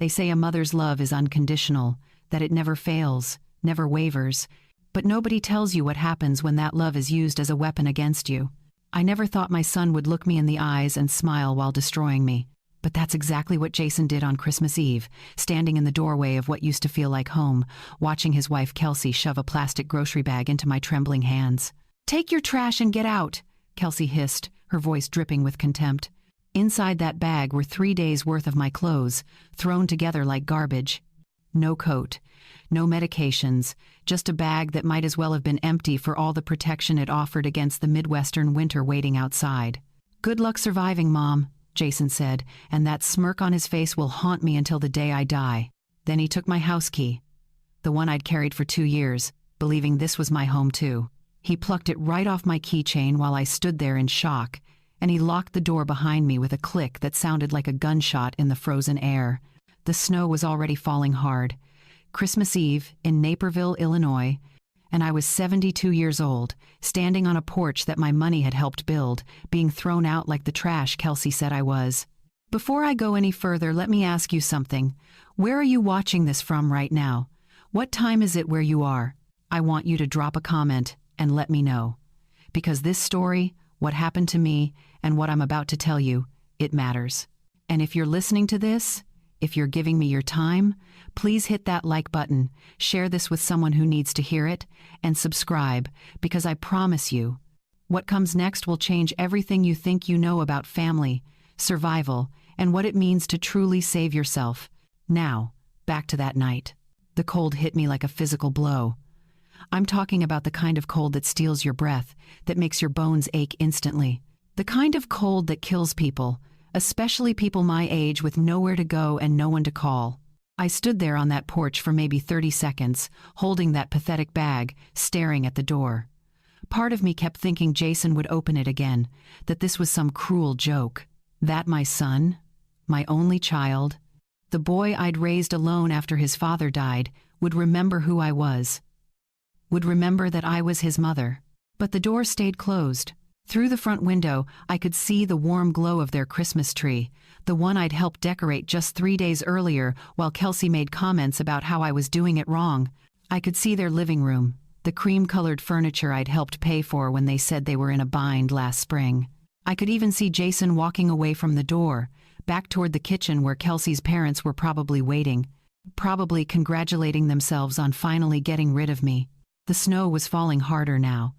They say a mother's love is unconditional, that it never fails, never wavers, but nobody tells you what happens when that love is used as a weapon against you. I never thought my son would look me in the eyes and smile while destroying me. But that's exactly what Jason did on Christmas Eve, standing in the doorway of what used to feel like home, watching his wife Kelsey shove a plastic grocery bag into my trembling hands. "Take your trash and get out," Kelsey hissed, her voice dripping with contempt. Inside that bag were 3 days' worth of my clothes, thrown together like garbage. No coat, no medications, just a bag that might as well have been empty for all the protection it offered against the Midwestern winter waiting outside. "Good luck surviving, Mom," Jason said, "and that smirk on his face will haunt me until the day I die." Then he took my house key, the one I'd carried for 2 years, believing this was my home too. He plucked it right off my keychain while I stood there in shock, and he locked the door behind me with a click that sounded like a gunshot in the frozen air. The snow was already falling hard. Christmas Eve in Naperville, Illinois, and I was 72 years old, standing on a porch that my money had helped build, being thrown out like the trash Kelsey said I was. Before I go any further, let me ask you something. Where are you watching this from right now? What time is it where you are? I want you to drop a comment and let me know. Because this story, what happened to me, and what I'm about to tell you, it matters. And if you're listening to this, if you're giving me your time, please hit that like button, share this with someone who needs to hear it, and subscribe, because I promise you, what comes next will change everything you think you know about family, survival, and what it means to truly save yourself. Now, back to that night. The cold hit me like a physical blow. I'm talking about the kind of cold that steals your breath, that makes your bones ache instantly. The kind of cold that kills people, especially people my age with nowhere to go and no one to call. I stood there on that porch for maybe 30 seconds, holding that pathetic bag, staring at the door. Part of me kept thinking Jason would open it again, that this was some cruel joke. That my son, my only child, the boy I'd raised alone after his father died, would remember who I was. Would remember that I was his mother. But the door stayed closed. Through the front window, I could see the warm glow of their Christmas tree, the one I'd helped decorate just 3 days earlier while Kelsey made comments about how I was doing it wrong. I could see their living room, the cream-colored furniture I'd helped pay for when they said they were in a bind last spring. I could even see Jason walking away from the door, back toward the kitchen where Kelsey's parents were probably waiting, probably congratulating themselves on finally getting rid of me. The snow was falling harder now.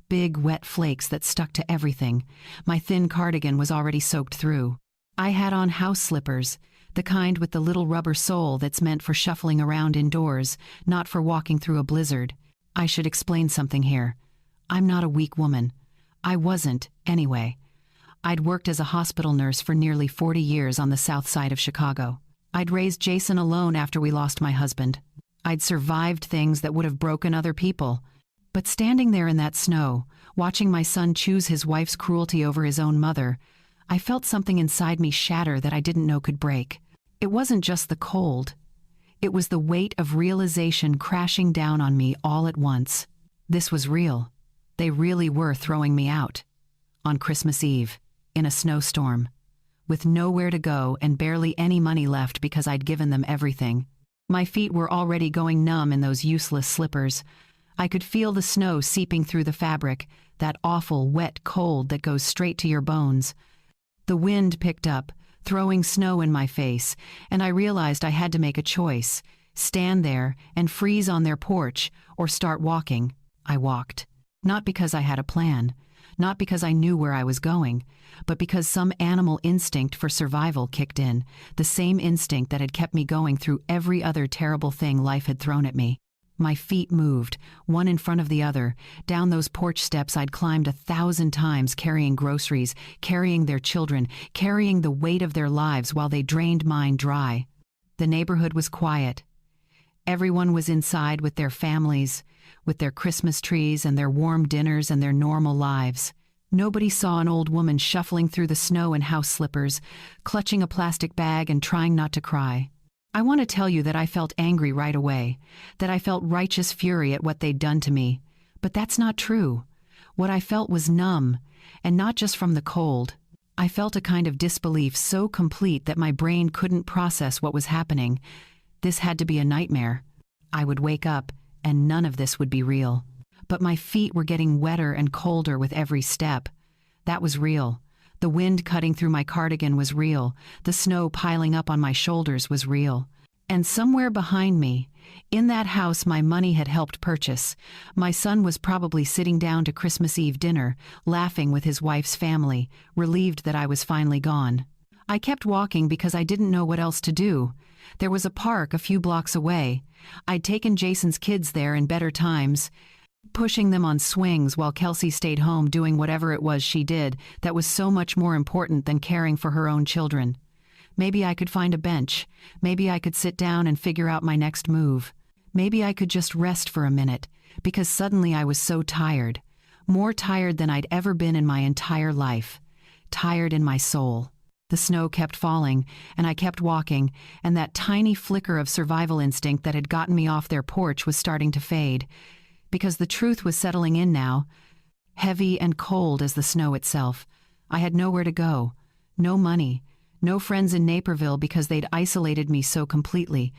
Big, wet flakes that stuck to everything. My thin cardigan was already soaked through. I had on house slippers, the kind with the little rubber sole that's meant for shuffling around indoors, not for walking through a blizzard. I should explain something here. I'm not a weak woman. I wasn't, anyway. I'd worked as a hospital nurse for nearly 40 years on the south side of Chicago. I'd raised Jason alone after we lost my husband. I'd survived things that would have broken other people. But standing there in that snow, watching my son choose his wife's cruelty over his own mother, I felt something inside me shatter that I didn't know could break. It wasn't just the cold. It was the weight of realization crashing down on me all at once. This was real. They really were throwing me out. On Christmas Eve, in a snowstorm, with nowhere to go and barely any money left because I'd given them everything. My feet were already going numb in those useless slippers. I could feel the snow seeping through the fabric, that awful, wet cold that goes straight to your bones. The wind picked up, throwing snow in my face, and I realized I had to make a choice, stand there and freeze on their porch, or start walking. I walked. Not because I had a plan, not because I knew where I was going, but because some animal instinct for survival kicked in, the same instinct that had kept me going through every other terrible thing life had thrown at me. My feet moved, one in front of the other, down those porch steps I'd climbed 1,000 times carrying groceries, carrying their children, carrying the weight of their lives while they drained mine dry. The neighborhood was quiet. Everyone was inside with their families, with their Christmas trees and their warm dinners and their normal lives. Nobody saw an old woman shuffling through the snow in house slippers, clutching a plastic bag and trying not to cry. I want to tell you that I felt angry right away, that I felt righteous fury at what they'd done to me. But that's not true. What I felt was numb, and not just from the cold. I felt a kind of disbelief so complete that my brain couldn't process what was happening. This had to be a nightmare. I would wake up, and none of this would be real. But my feet were getting wetter and colder with every step. That was real. The wind cutting through my cardigan was real. The snow piling up on my shoulders was real. And somewhere behind me, in that house my money had helped purchase, my son was probably sitting down to Christmas Eve dinner, laughing with his wife's family, relieved that I was finally gone. I kept walking because I didn't know what else to do. There was a park a few blocks away. I'd taken Jason's kids there in better times, pushing them on swings while Kelsey stayed home doing whatever it was she did that was so much more important than caring for her own children. Maybe I could find a bench. Maybe I could sit down and figure out my next move. Maybe I could just rest for a minute, because suddenly I was so tired. More tired than I'd ever been in my entire life. Tired in my soul. The snow kept falling, and I kept walking, and that tiny flicker of survival instinct that had gotten me off their porch was starting to fade. Because the truth was settling in now, heavy and cold as the snow itself. I had nowhere to go. No money. No friends in Naperville because they'd isolated me so completely.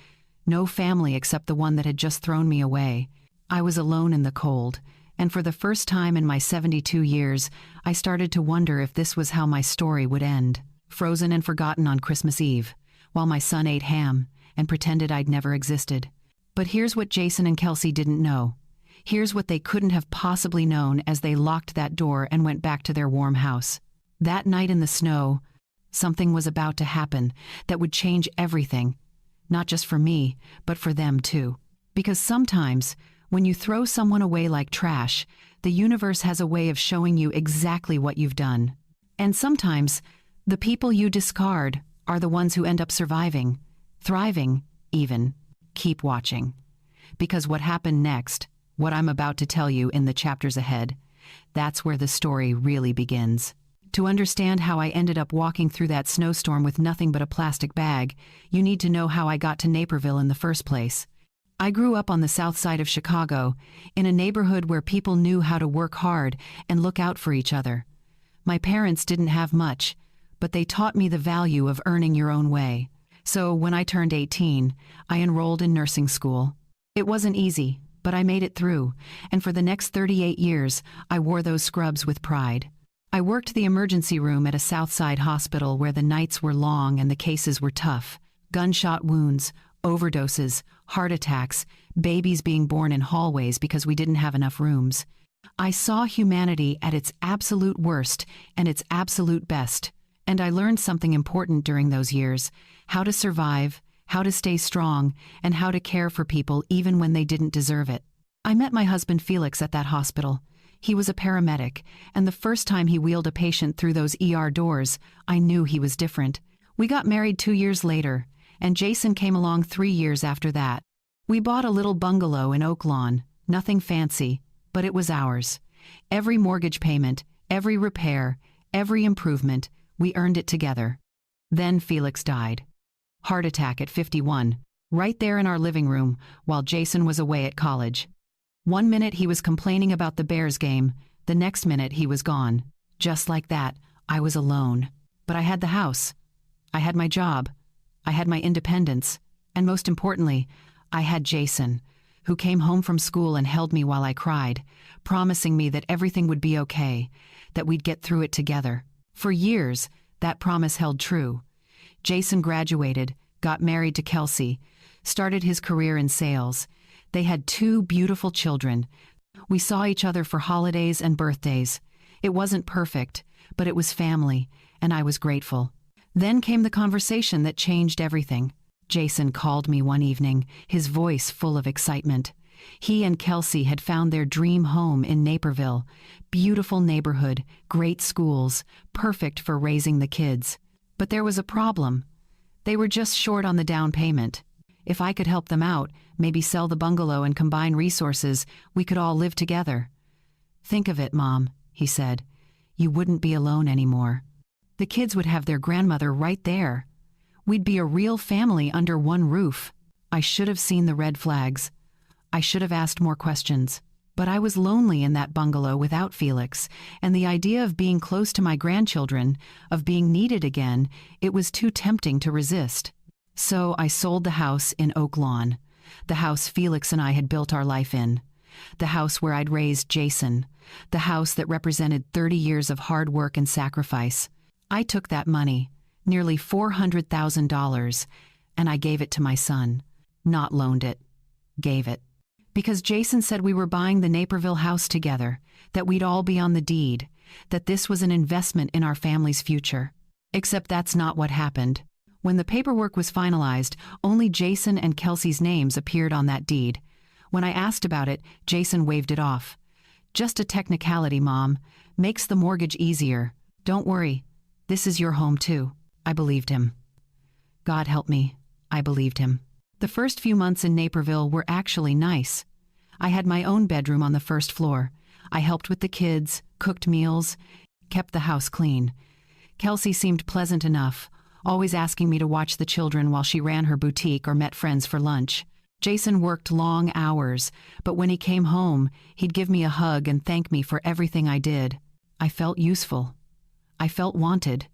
No family except the one that had just thrown me away. I was alone in the cold, and for the first time in my 72 years, I started to wonder if this was how my story would end. Frozen and forgotten on Christmas Eve, while my son ate ham and pretended I'd never existed. But here's what Jason and Kelsey didn't know. Here's what they couldn't have possibly known as they locked that door and went back to their warm house. That night in the snow, something was about to happen that would change everything, not just for me, but for them too. Because sometimes, when you throw someone away like trash, the universe has a way of showing you exactly what you've done. And sometimes, the people you discard are the ones who end up surviving, thriving, even. Keep watching. Because what happened next, what I'm about to tell you in the chapters ahead, that's where the story really begins. To understand how I ended up walking through that snowstorm with nothing but a plastic bag, you need to know how I got to Naperville in the first place. I grew up on the south side of Chicago, in a neighborhood where people knew how to work hard and look out for each other. My parents didn't have much, but they taught me the value of earning your own way. So when I turned 18, I enrolled in nursing school. It wasn't easy, but I made it through, and for the next 38 years, I wore those scrubs with pride. I worked the emergency room at a Southside hospital where the nights were long and the cases were tough. Gunshot wounds, overdoses, heart attacks, babies being born in hallways because we didn't have enough rooms. I saw humanity at its absolute worst and its absolute best, and I learned something important during those years: how to survive, how to stay strong, and how to care for people even when they didn't deserve it. I met my husband Felix at that hospital. He was a paramedic, and the first time he wheeled a patient through those ER doors, I knew he was different. We got married 2 years later, and Jason came along 3 years after that. We bought a little bungalow in Oak Lawn, nothing fancy, but it was ours. Every mortgage payment, every repair, every improvement, we earned it together. Then Felix died. Heart attack at 51, right there in our living room, while Jason was away at college. 1 minute he was complaining about the Bears game, the next minute he was gone. Just like that, I was alone. But I had the house. I had my job. I had my independence. And most importantly, I had Jason, who came home from school and held me while I cried, promising me that everything would be okay, that we'd get through it together. For years, that promise held true. Jason graduated, got married to Kelsey, started his career in sales. They had 2 beautiful children. We saw each other for holidays and birthdays. It wasn't perfect, but it was family, and I was grateful. Then came the conversation that changed everything. Jason called me one evening, his voice full of excitement. He and Kelsey had found their dream home in Naperville. Beautiful neighborhood, great schools, perfect for raising the kids. But there was a problem. They were just short on the down payment. If I could help them out, maybe sell the bungalow and combine resources, we could all live together. Think of it, Mom, he said. You wouldn't be alone anymore. The kids would have their grandmother right there. We'd be a real family under one roof. I should have seen the red flags. I should have asked more questions. But I was lonely in that bungalow without Felix, and the idea of being close to my grandchildren, of being needed again, it was too tempting to resist. So I sold the house in Oak Lawn, the house Felix and I had built our life in, the house where I'd raised Jason, the house that represented 30 years of hard work and sacrifice. I took that money, nearly $400,000, and I gave it to my son. Not loaned it, gave it. Because Jason said we were buying the Naperville house together, that we'd all be on the deed, that this was an investment in our family's future. Except that's not what happened. When the paperwork was finalized, only Jason and Kelsey's names appeared on that deed. When I asked about it, Jason waved it off. "Just a technicality, Mom. Makes the mortgage easier. Don't worry. This is your home too." I believed him. God help me, I believed him. The first few months in Naperville were actually nice. I had my own bedroom on the first floor. I helped with the kids, cooked meals, kept the house clean. Kelsey seemed pleasant enough, always asking me to watch the children while she ran her boutique or met friends for lunch. Jason worked long hours, but when he came home, he'd give me a hug and thank me for everything I did. I felt useful. I felt wanted.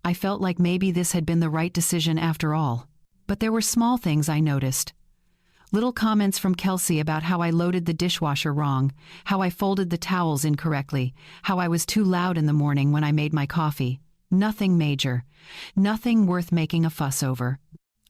I felt like maybe this had been the right decision after all. But there were small things I noticed. Little comments from Kelsey about how I loaded the dishwasher wrong, how I folded the towels incorrectly, how I was too loud in the morning when I made my coffee. Nothing major. Nothing worth making a fuss over.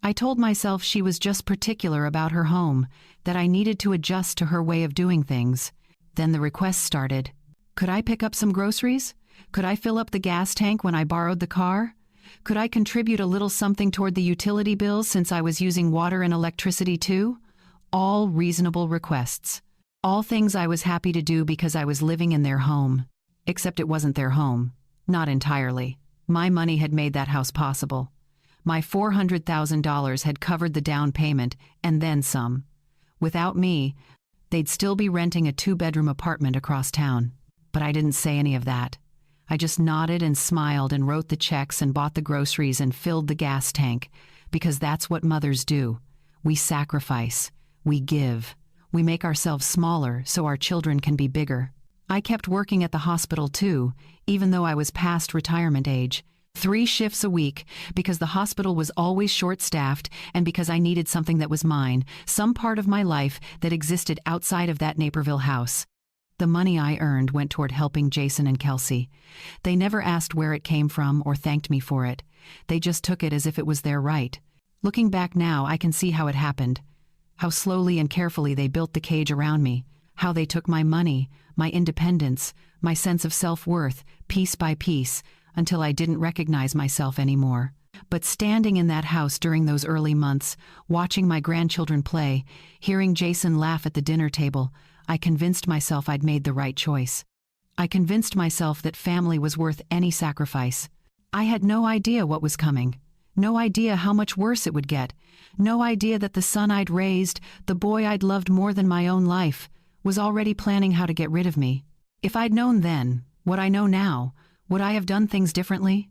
I told myself she was just particular about her home, that I needed to adjust to her way of doing things. Then the requests started. Could I pick up some groceries? Could I fill up the gas tank when I borrowed the car? Could I contribute a little something toward the utility bills since I was using water and electricity too? All reasonable requests. All things I was happy to do because I was living in their home. Except it wasn't their home. Not entirely. My money had made that house possible. My $400,000 had covered the down payment and then some. Without me, they'd still be renting a 2-bedroom apartment across town. But I didn't say any of that. I just nodded and smiled and wrote the checks and bought the groceries and filled the gas tank, because that's what mothers do. We sacrifice. We give. We make ourselves smaller so our children can be bigger. I kept working at the hospital too, even though I was past retirement age. 3 shifts a week, because the hospital was always short-staffed and because I needed something that was mine, some part of my life that existed outside of that Naperville house. The money I earned went toward helping Jason and Kelsey. They never asked where it came from or thanked me for it. They just took it as if it was their right. Looking back now, I can see how it happened. How slowly and carefully they built the cage around me. How they took my money, my independence, my sense of self-worth, piece by piece, until I didn't recognize myself anymore. But standing in that house during those early months, watching my grandchildren play, hearing Jason laugh at the dinner table, I convinced myself I'd made the right choice. I convinced myself that family was worth any sacrifice. I had no idea what was coming. No idea how much worse it would get. No idea that the son I'd raised, the boy I'd loved more than my own life, was already planning how to get rid of me. If I'd known then, what I know now, would I have done things differently?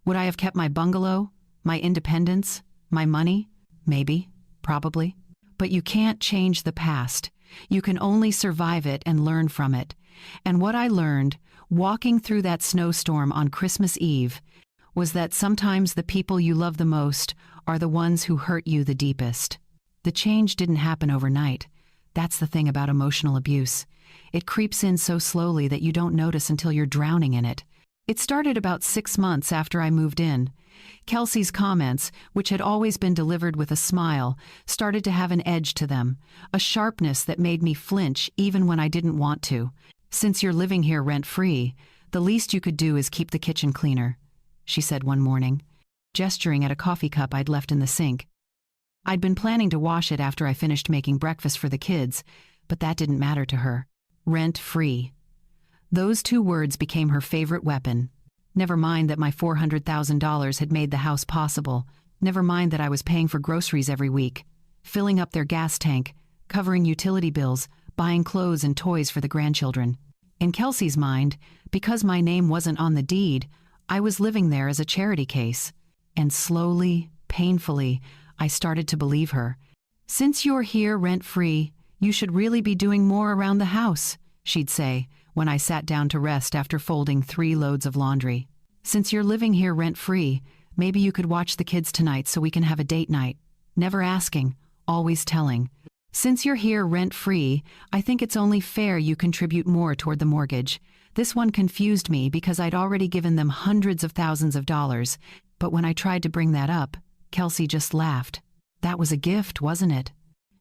Would I have kept my bungalow, my independence, my money? Maybe, probably. But you can't change the past. You can only survive it and learn from it. And what I learned, walking through that snowstorm on Christmas Eve, was that sometimes the people you love the most are the ones who hurt you the deepest. The change didn't happen overnight. That's the thing about emotional abuse. It creeps in so slowly that you don't notice until you're drowning in it. It started about 6 months after I moved in. Kelsey's comments, which had always been delivered with a smile, started to have an edge to them, a sharpness that made me flinch even when I didn't want to. "Since you're living here rent-free, the least you could do is keep the kitchen cleaner," she said one morning, gesturing at a coffee cup I'd left in the sink. I'd been planning to wash it after I finished making breakfast for the kids, but that didn't matter to her. Rent-free. Those 2 words became her favorite weapon. Never mind that my $400,000 had made the house possible. Never mind that I was paying for groceries every week, filling up their gas tank, covering utility bills, buying clothes and toys for the grandchildren. In Kelsey's mind, because my name wasn't on the deed, I was living there as a charity case. And slowly, painfully, I started to believe her. "Since you're here rent-free, "You should really be doing more around the house," she'd say, when I sat down to rest after folding 3 loads of laundry. "Since you're living here rent-free, maybe you could watch the kids tonight so we can have a date night." Never asking, always telling. "Since you're here rent-free, I think it's only fair you contribute more toward the mortgage." This one confused me because I'd already given them hundreds of thousands of dollars, but when I tried to bring that up, Kelsey just laughed. That was a gift, wasn't it?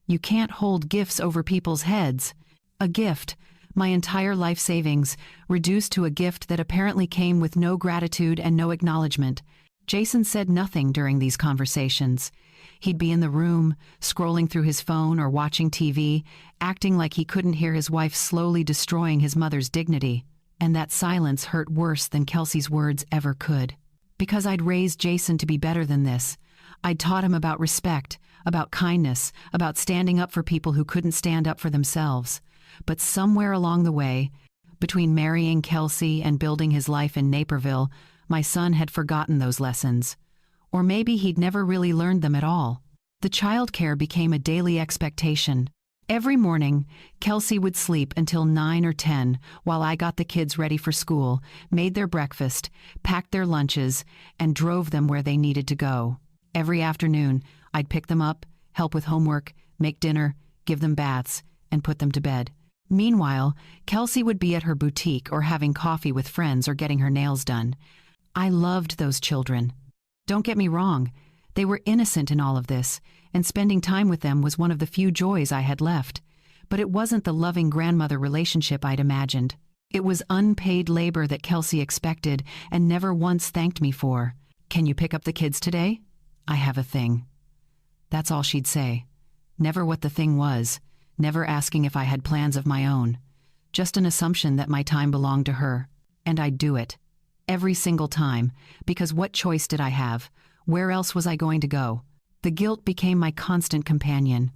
You can't hold gifts over people's heads. A gift, my entire life savings, reduced to a gift that apparently came with no gratitude and no acknowledgement. Jason said nothing during these conversations. He'd be in the room, scrolling through his phone or watching TV, acting like he couldn't hear his wife slowly destroying his mother's dignity. And that silence hurt worse than Kelsey's words ever could. Because I'd raised Jason to be better than this. I'd taught him about respect, about kindness, about standing up for people who couldn't stand up for themselves. But somewhere along the way, between marrying Kelsey and building his life in Naperville, my son had forgotten those lessons. Or maybe he'd never really learned them at all. The childcare became a daily expectation. Every morning, Kelsey would sleep until 9 or 10 while I got the kids ready for school, made their breakfast, packed their lunches, and drove them where they needed to go. Every afternoon, I'd pick them up, help with homework, make dinner, give them baths, and put them to bed. Meanwhile, Kelsey would be at her boutique or having coffee with friends or getting her nails done. I loved those children. Don't get me wrong, they were innocent in all of this, and spending time with them was one of the few joys I had left. But it wasn't the loving grandmother relationship I'd imagined. It was unpaid labor that Kelsey expected and never once thanked me for. "Can you pick up the kids today? I have a thing." That's all she'd say. Never what the thing was, never asking if I had plans of my own. Just an assumption that my time belonged to her. And I'd do it. Every single time, because what choice did I have? Where else was I going to go? The guilt became my constant companion.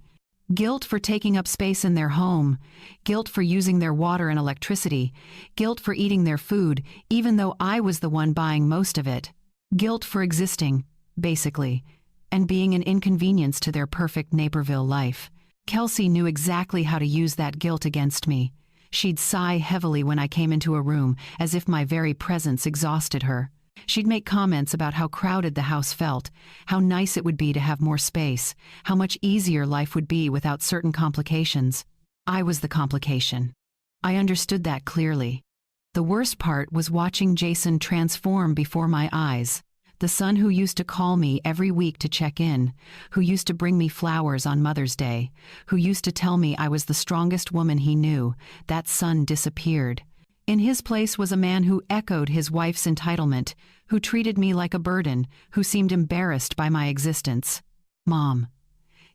Guilt for taking up space in their home, guilt for using their water and electricity, guilt for eating their food, even though I was the one buying most of it. Guilt for existing, basically, and being an inconvenience to their perfect Naperville life. Kelsey knew exactly how to use that guilt against me. She'd sigh heavily when I came into a room, as if my very presence exhausted her. She'd make comments about how crowded the house felt, how nice it would be to have more space, how much easier life would be without certain complications. I was the complication. I understood that clearly. The worst part was watching Jason transform before my eyes. The son who used to call me every week to check in, who used to bring me flowers on Mother's Day, who used to tell me I was the strongest woman he knew, that son disappeared. In his place was a man who echoed his wife's entitlement, who treated me like a burden, who seemed embarrassed by my existence. "Mom,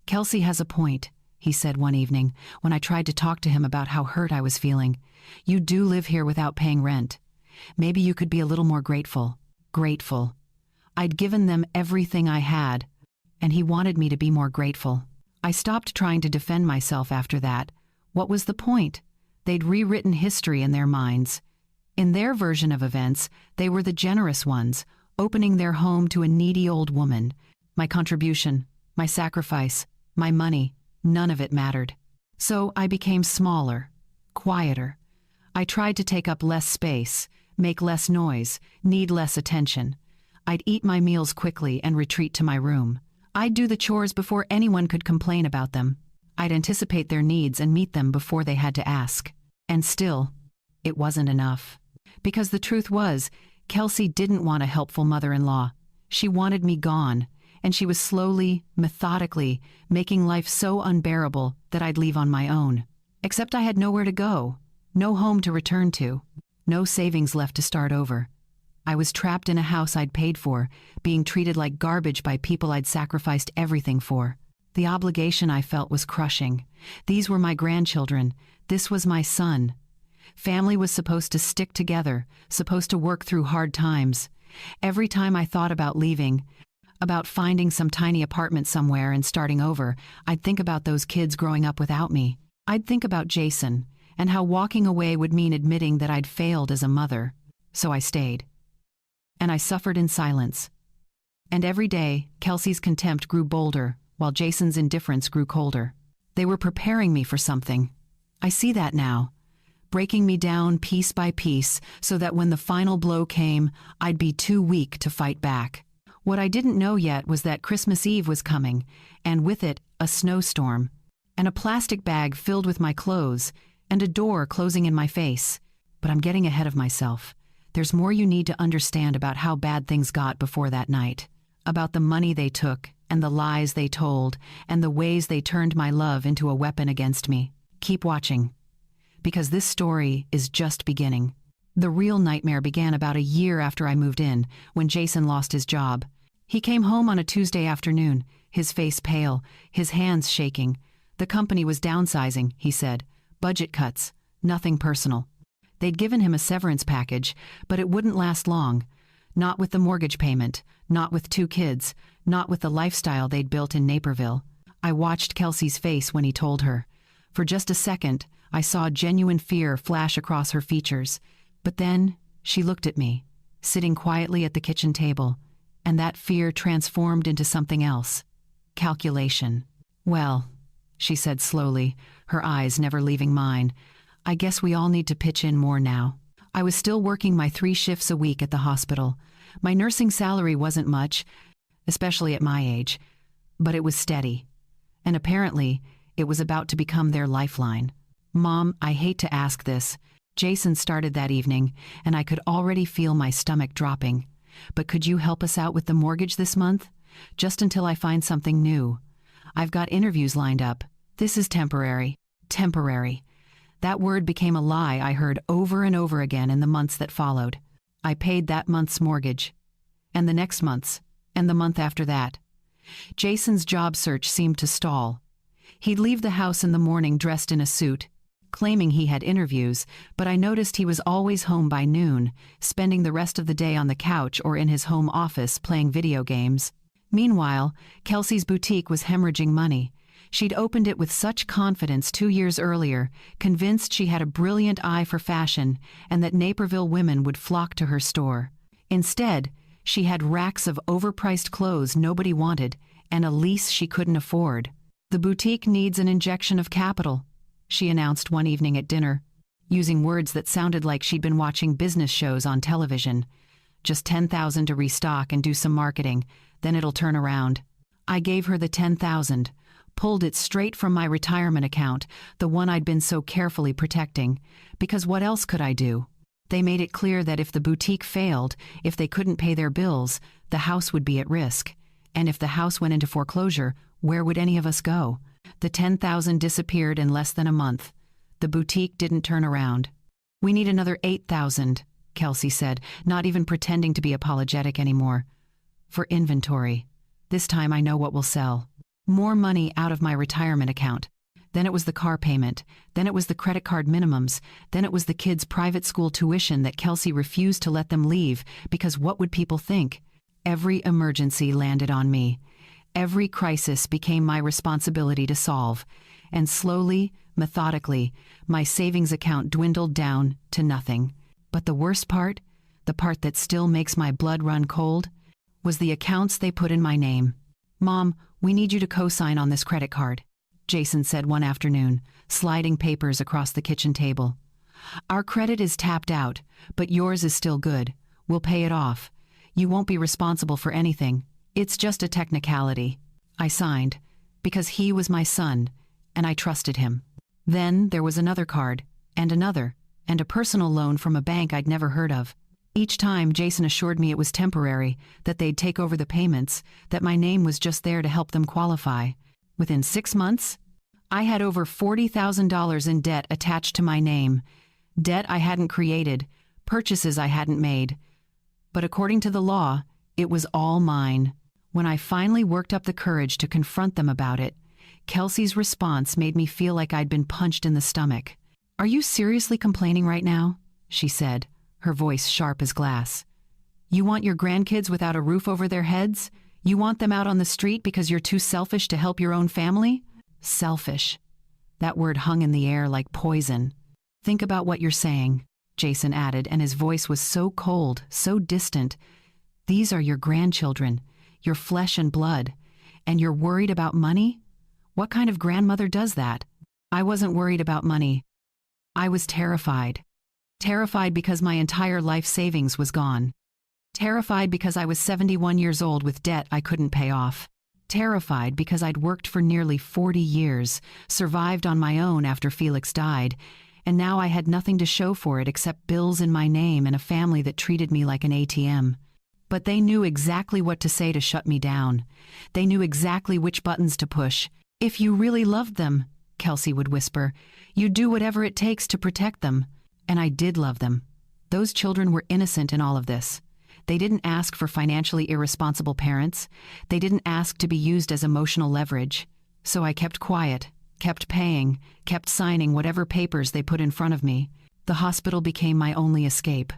Kelsey has a point," he said one evening when I tried to talk to him about how hurt I was feeling. "You do live here without paying rent. Maybe you could be a little more grateful." Grateful. I'd given them everything I had, and he wanted me to be more grateful. I stopped trying to defend myself after that. What was the point? They'd rewritten history in their minds. In their version of events, they were the generous ones, opening their home to a needy old woman. My contribution, my sacrifice, my money, none of it mattered. So I became smaller, quieter. I tried to take up less space, make less noise, need less attention. I'd eat my meals quickly and retreat to my room. I'd do the chores before anyone could complain about them. I'd anticipate their needs and meet them before they had to ask. And still, it wasn't enough. Because the truth was, Kelsey didn't want a helpful mother-in-law. She wanted me gone, and she was slowly, methodically, making life so unbearable that I'd leave on my own. Except I had nowhere to go, no home to return to, no savings left to start over. I was trapped in a house I'd paid for, being treated like garbage by people I'd sacrificed everything for. The obligation I felt was crushing. These were my grandchildren. This was my son. Family was supposed to stick together, supposed to work through hard times. Every time I thought about leaving, about finding some tiny apartment somewhere and starting over, I'd think about those kids growing up without me. I'd think about Jason, and how walking away would mean admitting that I'd failed as a mother. So I stayed. And I suffered in silence. And every day, Kelsey's contempt grew bolder, while Jason's indifference grew colder. They were preparing me for something. I see that now. Breaking me down piece by piece so that when the final blow came, I'd be too weak to fight back. What I didn't know yet was that Christmas Eve was coming, and with it, a snowstorm, and a plastic bag filled with my clothes, and a door closing in my face. But I'm getting ahead of myself. There's more you need to understand about how bad things got before that night. About the money they took, and the lies they told, and the ways they turned my love into a weapon against me. Keep watching. Because this story is just beginning. The real nightmare began about a year after I moved in, when Jason lost his job. He came home on a Tuesday afternoon, his face pale, his hands shaking. The company was downsizing, he said. Budget cuts, nothing personal. They'd given him a severance package, but it wouldn't last long. Not with the mortgage payment, not with 2 kids, not with the lifestyle they'd built in Naperville. I watched Kelsey's face when he told her. For just a second, I saw genuine fear flash across her features. But then, she looked at me, sitting quietly at the kitchen table, and that fear transformed into something else. Calculation. Well, she said slowly, her eyes never leaving mine, I guess we all need to pitch in more now. I was still working my 3 shifts a week at the hospital. My nursing salary wasn't much, especially at my age, but it was steady. And apparently, it was about to become their lifeline. Mom, I hate to ask this. Jason started that evening, and I could already feel my stomach dropping. But could you help us out with the mortgage this month? Just until I find something new. I've got interviews lined up. This is temporary. Temporary. That word became a lie I heard over and over again in the months that followed. I paid that month's mortgage. And the next month's. And the month after that. Jason's job search seemed to stall. He'd leave the house in the morning dressed in a suit, claiming he had interviews, but I noticed he was always home by noon, spending the rest of the day on the couch or in his home office playing video games. Meanwhile, Kelsey's boutique was hemorrhaging money. She'd opened it with such confidence 2 years earlier, convinced she had a brilliant eye for fashion and that Naperville women would flock to her store. Instead, she had racks of overpriced clothes nobody wanted and a lease she couldn't afford. The boutique needs an injection of capital, she announced one evening at dinner, using words that sounded like she'd been watching business shows on television. Just $10,000 to restock and do some marketing, then it'll turn around. I gave her the $10,000, pulled it straight from my retirement account, the one I'd been so carefully protecting, because what else could I do? They made it clear that if the boutique failed, if they couldn't pay their bills, the house would be at risk. And if the house went into foreclosure, where would any of us go? The $10,000 disappeared in less than a month. The boutique didn't turn around. We need another $8,000, Kelsey said, not even pretending to be apologetic anymore. For inventory. This time I know what will sell. More money out of my retirement account. Then it was the car payment. Then it was the credit card minimums. Then it was the kids' private school tuition that Kelsey refused to let them leave because what would people think? Every emergency landed on me. Every crisis became my responsibility to solve. And slowly, methodically, my savings account dwindled down to nothing. But the worst part, the part that still makes my blood run cold, was the accounts they put in my name. Mom, we need you to co-sign on this credit card, Jason said one afternoon, sliding papers across the kitchen table. Our credit is tapped out, but yours is still good. We'll pay it off. You won't be responsible for anything. It's just a technicality. I signed, because he was my son, and I trusted him. Then there was another card, and another, and a personal loan from a bank I'd never heard of. Each time, Jason assured me it was temporary, that they'd take over the payments, that my name was just there to help them qualify. Within 6 months, I had over $40,000 in debt attached to my name. Debt I hadn't created, purchases I hadn't made. But according to the law, it was all mine. When I finally worked up the courage to confront them about it, Kelsey's response made me feel like I'd been punched in the stomach. Are you seriously complaining right now? She said, her voice sharp as glass. You want your grandkids without a roof over their heads? You want them out on the street because you're too selfish to help your own family? Selfish. That word hung in the air like poison. Think about what you're saying, Jason added, and his voice was so cold, so distant. These are your grandchildren, your flesh and blood, and you're worried about money? What kind of grandmother does that? I wasn't worried about money. I was terrified. Terrified because my entire life savings was gone. Terrified because I was 71 years old with debt I couldn't pay off. Terrified because I'd worked for nearly 40 years, survived on my own after Felix died, and now I had nothing to show for it except bills in my name and a family that treated me like an ATM. But they knew exactly what to say to shut me down. They knew exactly which buttons to push. If you really loved them, Kelsey would whisper, you'd do whatever it takes to protect them. And I did love them. Those children were innocent in all of this. They didn't ask for financially irresponsible parents. They didn't ask to be used as emotional leverage. So I kept quiet, kept paying, kept signing whatever papers they put in front of me. The hospital became my only escape.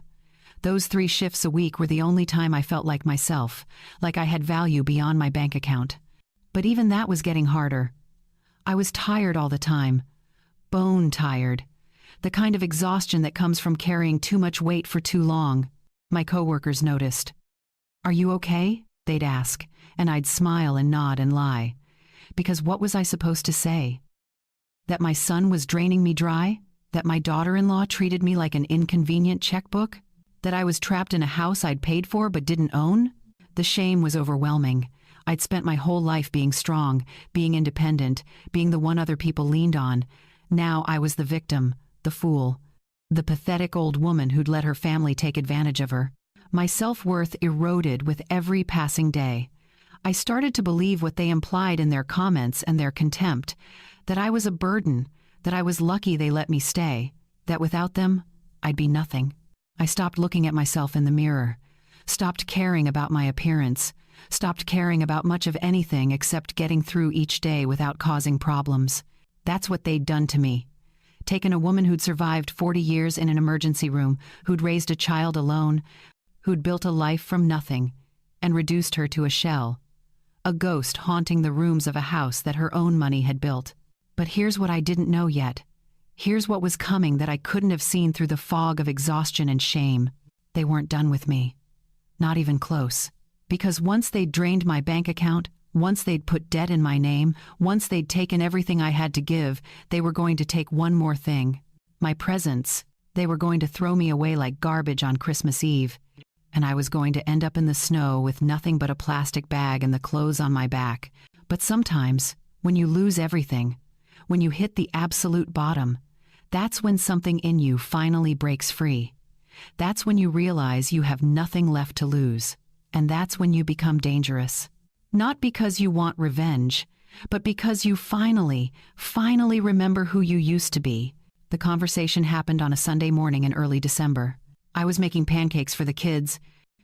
Those 3 shifts a week were the only time I felt like myself, like I had value beyond my bank account. But even that was getting harder. I was tired all the time. Bone tired. The kind of exhaustion that comes from carrying too much weight for too long. My coworkers noticed. Are you okay? They'd ask, and I'd smile and nod and lie. Because what was I supposed to say? That my son was draining me dry? That my daughter-in-law treated me like an inconvenient checkbook? That I was trapped in a house I'd paid for but didn't own? The shame was overwhelming. I'd spent my whole life being strong, being independent, being the one other people leaned on. Now I was the victim, the fool. The pathetic old woman who'd let her family take advantage of her. My self-worth eroded with every passing day. I started to believe what they implied in their comments and their contempt, that I was a burden, that I was lucky they let me stay, that without them, I'd be nothing. I stopped looking at myself in the mirror, stopped caring about my appearance, stopped caring about much of anything except getting through each day without causing problems. That's what they'd done to me. Taken a woman who'd survived 40 years in an emergency room, who'd raised a child alone, who'd built a life from nothing, and reduced her to a shell. A ghost haunting the rooms of a house that her own money had built. But here's what I didn't know yet. Here's what was coming that I couldn't have seen through the fog of exhaustion and shame. They weren't done with me. Not even close. Because once they'd drained my bank account, once they'd put debt in my name, once they'd taken everything I had to give, they were going to take one more thing. My presents. They were going to throw me away like garbage on Christmas Eve. And I was going to end up in the snow with nothing but a plastic bag and the clothes on my back. But sometimes, when you lose everything, when you hit the absolute bottom, that's when something in you finally breaks free. That's when you realize you have nothing left to lose. And that's when you become dangerous. Not because you want revenge, but because you finally remember who you used to be. The conversation happened on a Sunday morning in early December. I was making pancakes for the kids,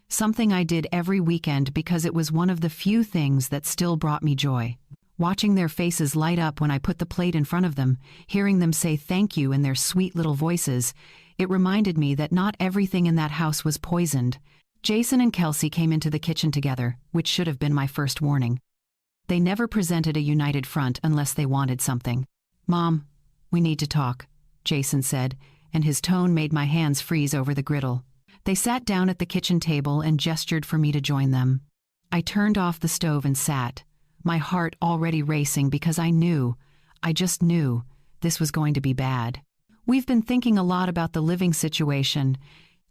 something I did every weekend because it was one of the few things that still brought me joy. Watching their faces light up when I put the plate in front of them, hearing them say thank you in their sweet little voices, it reminded me that not everything in that house was poisoned. Jason and Kelsey came into the kitchen together, which should have been my first warning. They never presented a united front unless they wanted something. "Mom, we need to talk," Jason said, and his tone made my hands freeze over the griddle. They sat down at the kitchen table and gestured for me to join them. I turned off the stove and sat, my heart already racing because I just knew, this was going to be bad. "We've been thinking a lot about the living situation,"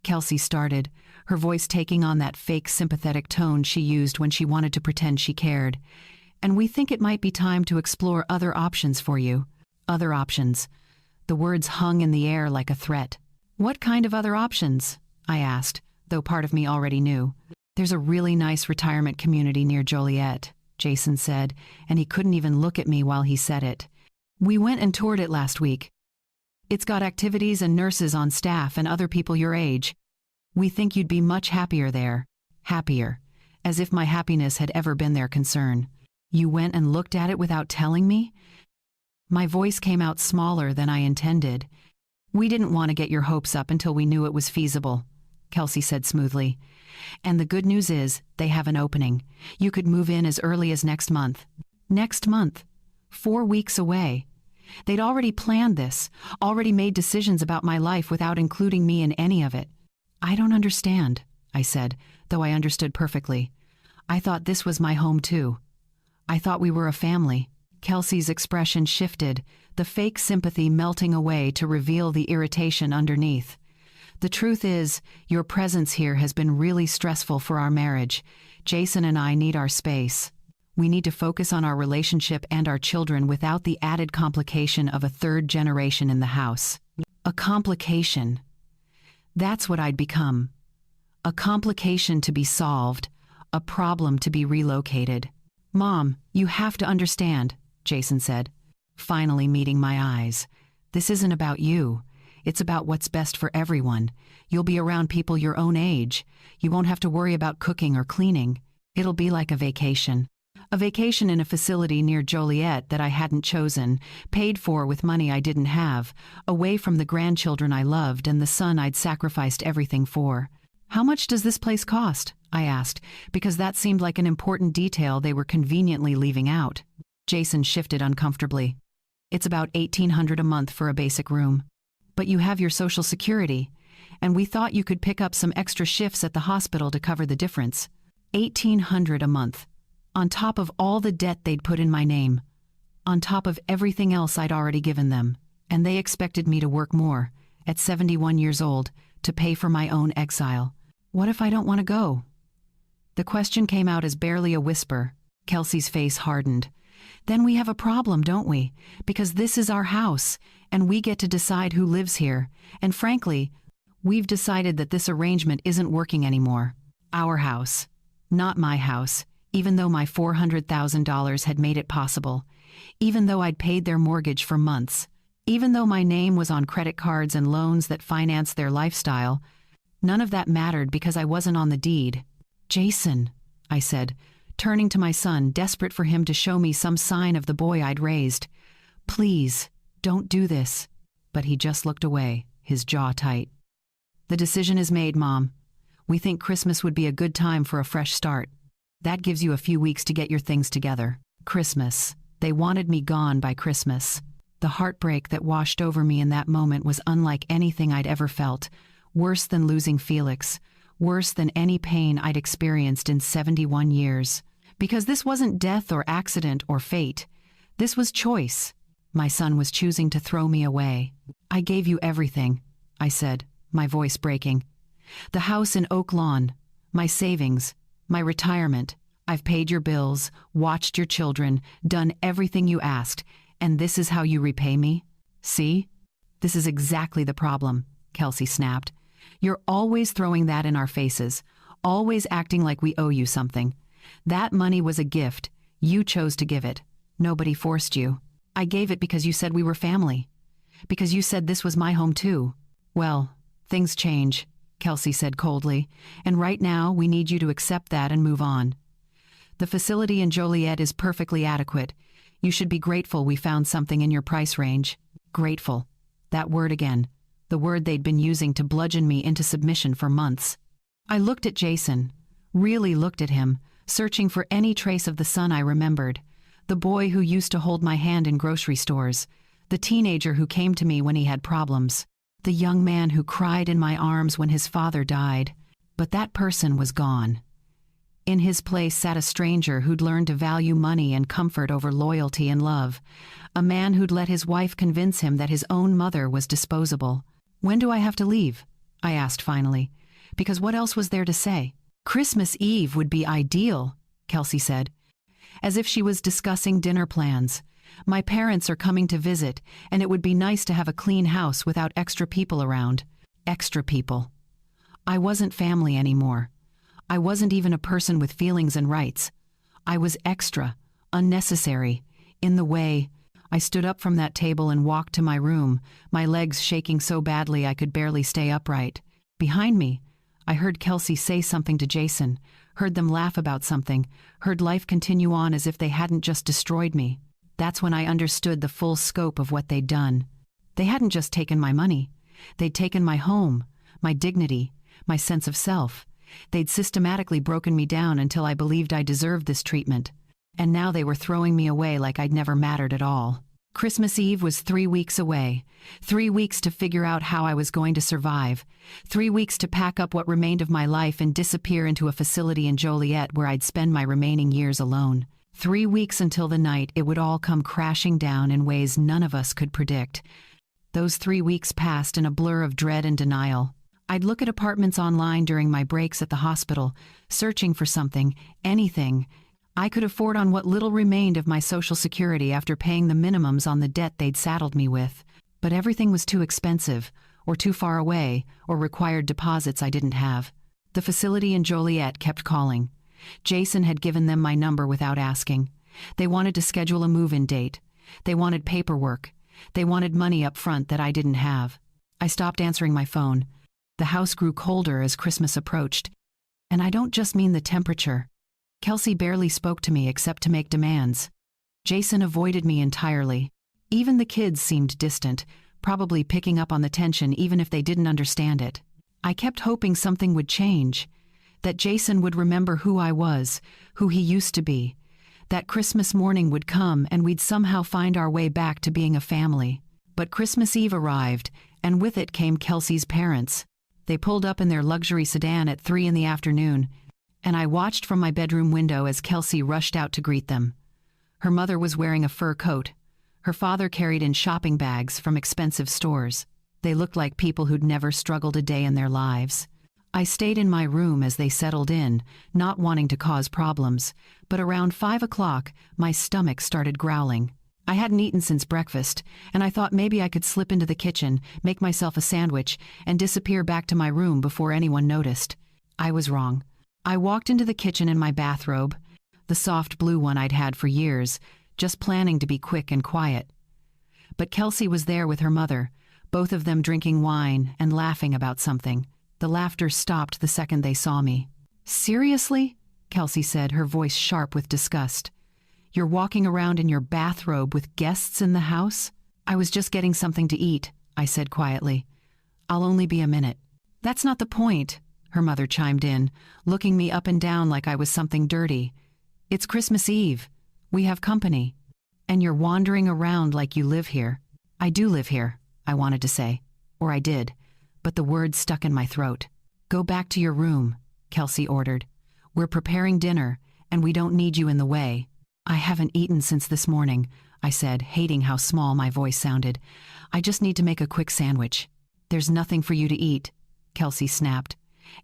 Kelsey started, her voice taking on that fake sympathetic tone she used when she wanted to pretend she cared. "And we think it might be time to explore other options for you." Other options. The words hung in the air like a threat. "What kind of other options?" I asked, though part of me already knew. "There's a really nice retirement community near Joliet," Jason said, and he couldn't even look at me while he said it. "We went and toured it last week. It's got activities and nurses on staff and other people your age. We think you'd be much happier there." Happier. As if my happiness had ever been their concern. "You went and looked at it without telling me?" My voice came out smaller than I intended. "We didn't want to get your hopes up until we knew it was feasible," Kelsey said smoothly. "And the good news is, they have an opening. You could move in as early as next month." Next month. 4 weeks away. They'd already planned this, already made decisions about my life without including me in any of it. "I don't understand," I said, though I understood perfectly. "I thought this was my home too. I thought we were a family." Kelsey's expression shifted, the fake sympathy melting away to reveal the irritation underneath. The truth is, your presence here has been really stressful for our marriage. Jason and I need our space. We need to focus on our relationship and our children without the added complication of a third generation in the house. A complication. That's what I'd become. A complication to be solved, a problem to be relocated. Mom, you have to understand, Jason said, finally meeting my eyes. This isn't about you. It's about what's best for everyone. You'll be around people your own age. You won't have to worry about cooking or cleaning. It'll be like a vacation. A vacation in a facility near Joliet that I hadn't chosen, paid for with money I didn't have, away from the grandchildren I loved and the son I'd sacrificed everything for. How much does this place cost? I asked, because that seemed like an important detail they were conveniently leaving out. Jason shifted uncomfortably. It's about $1,800 a month for a basic room. But you have your Social Security, and we thought you could pick up some extra shifts at the hospital to cover the difference. $1,800 a month. On top of all the debt they'd put in my name. On top of everything else I'd already given them. And they expected me to work more, at 71 years old, to pay for my own exile. What if I don't want to go? The question came out as barely a whisper. Kelsey's face hardened. Then we have a problem, don't we? Because this is our house, and we get to decide who lives here. And frankly, we've decided that this arrangement isn't working anymore. Our house. Not my house, even though my $400,000 had made it possible. Even though I'd paid their mortgage for months. Even though my name was on credit cards and loans that financed their lifestyle. None of that mattered because I wasn't on the deed. Jason, I said, turning to my son, desperate for him to show me some sign of the boy I'd raised. Please, don't do this. But he just looked away, his jaw tight. The decision is made, Mom. We think Christmas would be a good time for a fresh start. That gives you a few weeks to get your things together. Christmas. They wanted me gone by Christmas. The heartbreak that washed over me in that moment was unlike anything I'd ever felt. Worse than losing Felix. Worse than any pain I'd experienced in 71 years. Because this wasn't death or accident or fate. This was choice. My son was choosing to throw me away. I gave you everything, I said, my voice breaking. The house in Oak Lawn, my savings, my retirement. I've paid your bills, watched your children, done everything you asked, and this is how you repay me? See? This is exactly the problem, Kelsey snapped. You're always throwing that in our faces, always acting like we owe you something. That money was a gift. You chose to give it. Nobody forced you. I gave it because you said we were family. Because you said this was my home too. Well, things change, Kelsey said coldly, and right now we need you to accept that and move on. The facility in Joliet is perfectly adequate. You should be grateful we found something in your price range. Grateful. That word again. The word they'd been using to bludgeon me into submission for months. I looked at Jason. Really looked at him, searching for any trace of the son I remembered. The boy who used to hold my hand in grocery stores. The teenager who came to me when he had problems. The young man who cried in my arms when his father died. But that person was gone. In his place sat a stranger who'd learned to value money and comfort over loyalty and love. A man who'd let his wife convince him that his own mother was disposable. When do I have to leave? I asked finally. Because what else was there to say? Christmas Eve would be ideal, Kelsey said, as if she was discussing dinner plans. My parents are coming to visit, and it would be nice to have a clean house without extra people around. Extra people. I wasn't family anymore. I wasn't even a person with feelings and rights. I was extra, unnecessary, in the way. I stood up from that table and walked to my room, my legs shaking so badly I could barely stay upright. Behind me, I heard Kelsey say something to Jason, heard them laugh about something, heard life continue on as if they hadn't just destroyed me. That's when I understood the full scope of what they'd done. They hadn't just taken my money. They'd taken my home, my dignity, my sense of self. They'd systematically broken me down until I believed I deserved this treatment. And now they were throwing me away like I'd never mattered at all. Christmas Eve was 3 weeks away. 3 weeks to figure out how I was going to survive. 3 weeks to pack up what remained of my life and disappear into a facility in Joliet where I'd spend my remaining years alone. 3 weeks until the night it would all come crashing down in ways none of us could predict. Those 3 weeks passed in a blur of dread and denial. I'd look at apartments online during my breaks at the hospital, searching for something, anything I could afford on what little remained of my Social Security after paying the minimums on the debt they'd saddled me with. But everything was too expensive, or too far away, or required deposits I didn't have. The facility in Joliet kept calling. Jason had given them my number without asking. They wanted to schedule a move-in date. They wanted paperwork. They wanted money up front that I didn't have. I stopped answering my phone. The house grew colder as Christmas approached. And I don't just mean the temperature. Kelsey barely spoke to me except to make demands. Jason avoided me entirely. Even the kids seemed distant, probably picking up on the tension even if they didn't understand it. I kept hoping something would change. That Jason would remember who I was, who he used to be. That Christmas morning would come and we'd somehow find our way back to being a family. But Christmas Eve arrived, and with it came Kelsey's parents. They pulled up in their luxury sedan at 3 in the afternoon, and I watched from my bedroom window as Kelsey rushed out to greet them. Her mother was wearing a fur coat. Her father carried in shopping bags from expensive stores. They looked like people who'd never struggled a day in their lives. I stayed in my room as they settled in, not wanting to cause problems, but around 5 o'clock, my stomach started growling. I hadn't eaten since breakfast, and I thought maybe I could slip into the kitchen, make myself a sandwich, and disappear back to my room before anyone noticed. I was wrong. I walked into the kitchen in my bathrobe, the soft blue one I'd had for years, just planning to be quick and quiet. But Kelsey was there with her mother, both of them drinking wine and laughing about something. The laughter stopped the second they saw me. "Seriously?" Kelsey said, her voice sharp with disgust. "You're walking around in your bathrobe with guests in the house?" "I was just getting something to eat," I said quietly. "I'll only be a minute." "That's not the point," her mother chimed in, looking me up and down like I was something dirty. "It's Christmas Eve. We have company. And you're wandering around like you live here." "I do live here," I wanted to say. Or I did. But the words stuck in my throat. "Go back to your room," Kelsey ordered. "We're preparing dinner, and we don't need you in the way." "I haven't eaten since this morning," I said, hating how small my voice sounded. "I just need to make a quick sandwich." "There's nothing for you to eat," Kelsey snapped.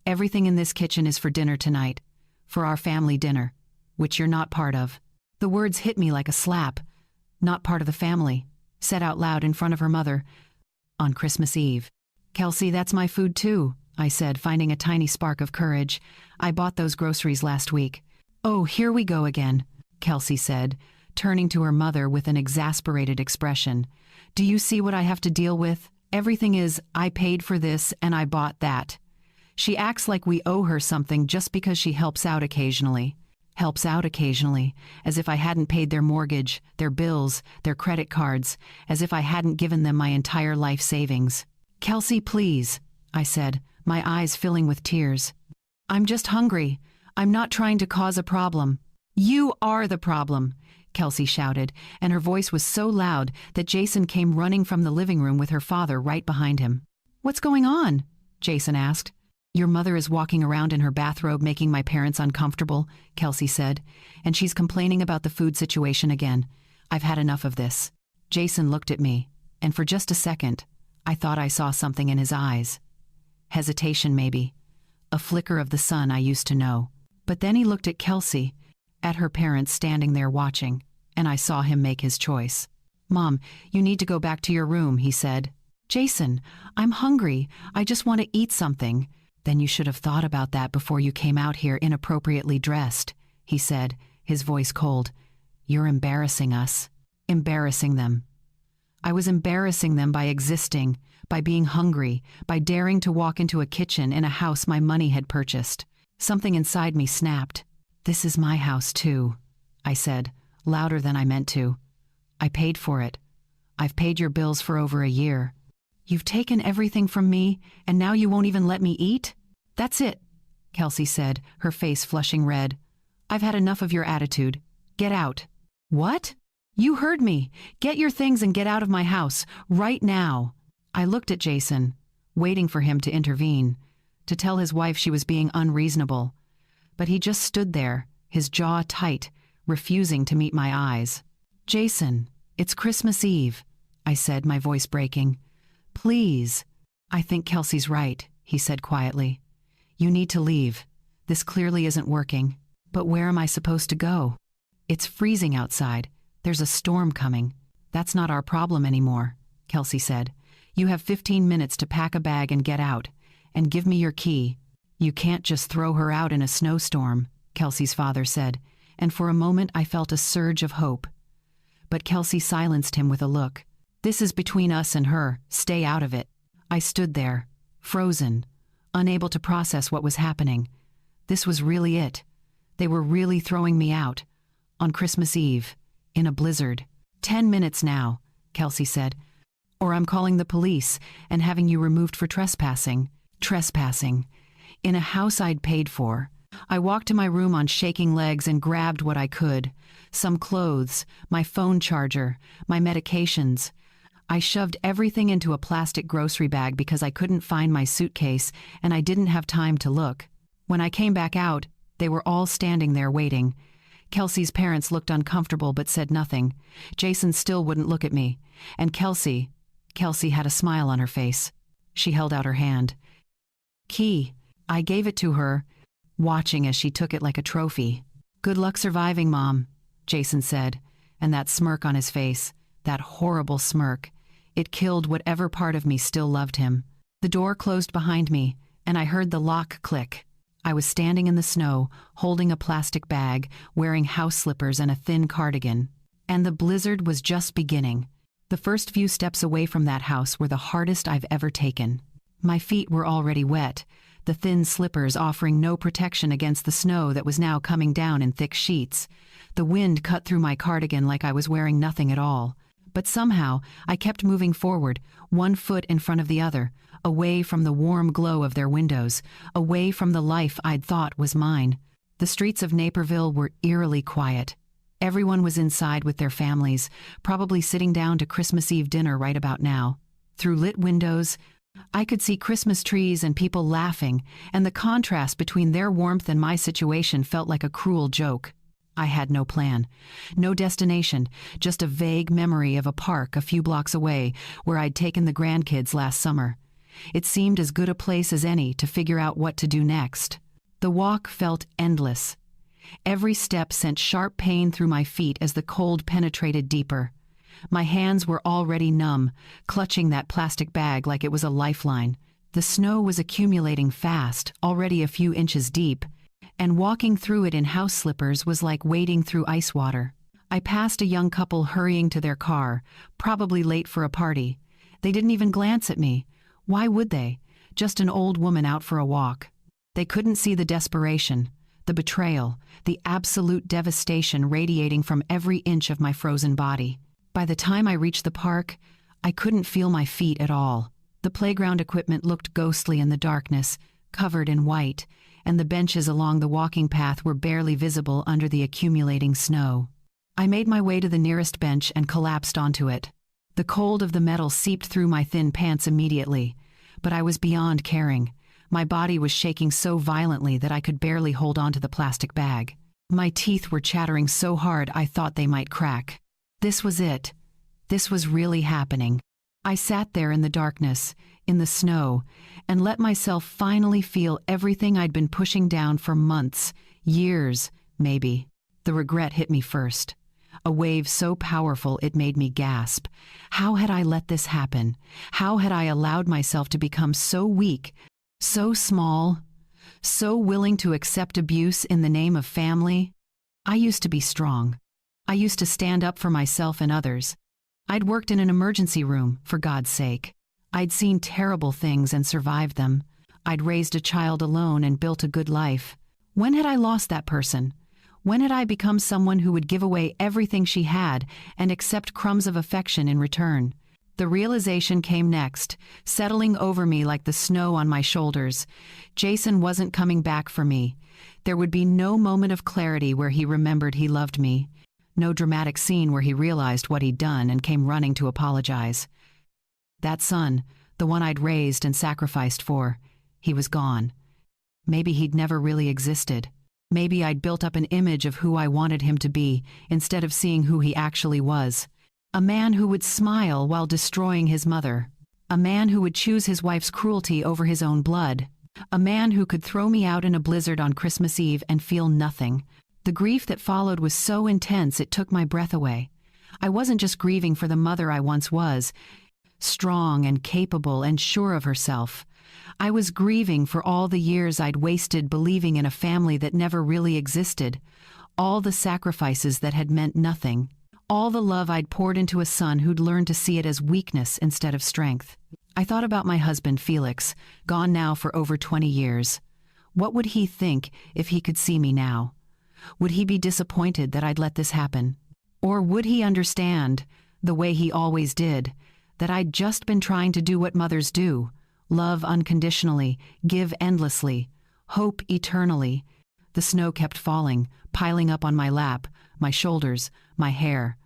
"Everything in this kitchen is for dinner tonight. For our family dinner, which you're not part of." The words hit me like a slap. Not part of the family, said out loud in front of her mother, on Christmas Eve. "Kelsey, that's my food too," I said, finding a tiny spark of courage. "I bought those groceries last week." "Oh, here we go again," Kelsey said, turning to her mother with an exasperated expression. "Do you see what I have to deal with? Everything is, I paid for this and I bought that." She acts like we owe her something just because she helps out occasionally. Helps out occasionally, as if I hadn't paid their mortgage, their bills, their credit cards, as if I hadn't given them my entire life savings. "Kelsey, please," I said, my eyes filling with tears. "I'm just hungry. I'm not trying to cause a problem." "You are the problem," Kelsey shouted, and her voice was so loud that Jason came running from the living room with her father right behind him. "What's going on?" Jason asked. "Your mother is walking around in her bathrobe making my parents uncomfortable," Kelsey said, "and she's complaining about the food situation again. I've had enough of this." Jason looked at me, and for just a second, I thought I saw something in his eyes. Hesitation, maybe. A flicker of the son I used to know. But then he looked at Kelsey, at her parents standing there watching, and I saw him make his choice. "Mom, you need to go back to your room," he said. "Jason, I'm hungry. I just want to eat something." "Then you should have thought about that before you came out here inappropriately dressed," he said, his voice cold. "You're embarrassing us." Embarrassing them. I was embarrassing them by existing, by being hungry, by daring to walk into a kitchen in a house my money had purchased. Something inside me snapped. "This is my house too," I said, louder than I meant to. "I paid for it. I've paid your bills for over a year. You've taken everything from me, and now you won't even let me eat?" "That's it," Kelsey said, her face flushing red. "I've had enough of your attitude. Get out." "What?" "You heard me. Get your things and get out of my house, right now." I looked at Jason, waiting for him to intervene, to tell his wife she was being unreasonable. But he just stood there, his jaw tight, refusing to meet my eyes. "Jason, it's Christmas Eve," I said, my voice breaking. "Please." "I think Kelsey's right," he said quietly. "You need to leave. This clearly isn't working. But where am I supposed to go? It's freezing outside. There's a storm coming." "That's not our problem anymore," Kelsey said. "You have 15 minutes to pack a bag and get out. And give me your key." "You can't just throw her out in a snowstorm," Kelsey's father said, and for a moment I felt a surge of hope. But Kelsey silenced him with a look. "This is between us and her. Stay out of it." I stood there, frozen, unable to process what was happening. This was really it. They were really throwing me out. On Christmas Eve, in a blizzard. 10 minutes now," Kelsey said, "or I'm calling the police and having you removed for trespassing." Trespassing. In a house I'd paid for. I walked to my room on shaking legs and grabbed what I could. Some clothes, my phone charger, my medications. I shoved everything into a plastic grocery bag because I couldn't find my suitcase and I didn't have time to look. When I came back out, they were all standing there waiting. Kelsey's parents looked uncomfortable but said nothing. Jason still wouldn't look at me. And Kelsey had a smile on her face. She held out her hand. "Key." I gave it to her, watching as she took it like a trophy. "Good luck surviving, Mom," Jason said, and that smirk on his face, that horrible smirk, it killed whatever part of me still loved him. The door closed behind me, and I heard the lock click. I was standing in the snow, holding a plastic bag, wearing house slippers and a thin cardigan. And the blizzard was just beginning. The first few steps away from that house were the hardest I've ever taken. My feet were already wet, the thin slippers offering no protection against the snow that was now coming down in thick sheets. The wind cut through my cardigan like I was wearing nothing at all. But somehow, I kept moving forward, one foot in front of the other, away from the warm glow of their windows, away from the life I'd thought was mine. The streets of Naperville were eerily quiet. Everyone was inside with their families, probably sitting down to Christmas Eve dinner right about now. Through lit windows, I could see Christmas trees and people laughing, and the contrast between their warmth and my situation felt like a cruel joke. I had no plan, no destination, just a vague memory of a park a few blocks away where I'd taken the grandkids last summer. It seemed as good a place as any to figure out what to do next. The walk felt endless. Every step sent sharp pain through my feet as the cold penetrated deeper. My hands were already numb, clutching that plastic bag like it was a lifeline. The snow was accumulating fast, already a few inches deep, and walking through it in house slippers was like wading through ice water. I passed a young couple hurrying to their car, probably late for a party. They didn't even glance at me. Why would they? Just an old woman out for a walk. They couldn't see the desperation, the betrayal, the absolute devastation radiating from every inch of my frozen body. By the time I reached the park, I couldn't feel my feet at all. The playground equipment looked ghostly in the darkness, covered in white, and the benches along the walking path were barely visible under the accumulating snow. I made my way to the nearest bench and collapsed onto it. The cold of the metal seeped through my thin pants immediately, but I was beyond caring. My body was shaking so violently that I could barely hold onto the plastic bag. My teeth were chattering so hard I thought they might crack. This was it. This was really happening. I sat there in the darkness, in the snow, and let myself finally feel everything I'd been pushing down for months, years, maybe. The regret hit me first. A wave so powerful it made me gasp. How had I let this happen? How had I allowed myself to become so weak, so small, so willing to accept abuse in the name of family? I used to be strong. I used to stand up for myself and others. I'd worked in an emergency room, for God's sake. I'd seen terrible things and survived them. I'd raised a child alone and built a good life. When had I lost that person? When had I become someone who would give away everything she had and accept crumbs of affection in return? The realization came next, settling over me like the snow on my shoulders. Jason wasn't coming back for me. There would be no moment of clarity where he remembered he loved me. No dramatic scene where he realized what he'd done and came running to apologize. That son, the one I'd raised and sacrificed for, he was gone. Maybe he'd never really existed. Maybe I'd built up an image of who I wanted him to be instead of seeing who he actually was. A man who would smile while destroying his mother. A man who would choose his wife's cruelty over his own blood. A man who could throw me out in a blizzard on Christmas Eve and feel nothing. The grief that followed was so intense it took my breath away. I wasn't just grieving for the mother I once was, strong and capable and sure of herself. I was grieving for all the years I'd wasted believing in a family that never really existed, all the sacrifices that had meant nothing, all the love I'd poured into a son who'd learned to see it as weakness instead of strength. I thought about my husband, Felix, gone now for over 20 years. What would he think if he could see me now? Would he be disappointed that I'd let this happen? Or would he understand, the way he always did, that I'd just been trying to do what mothers do? Love unconditionally, give endlessly, hope eternally. The snow kept falling, piling up on my lap, my shoulders, my hair.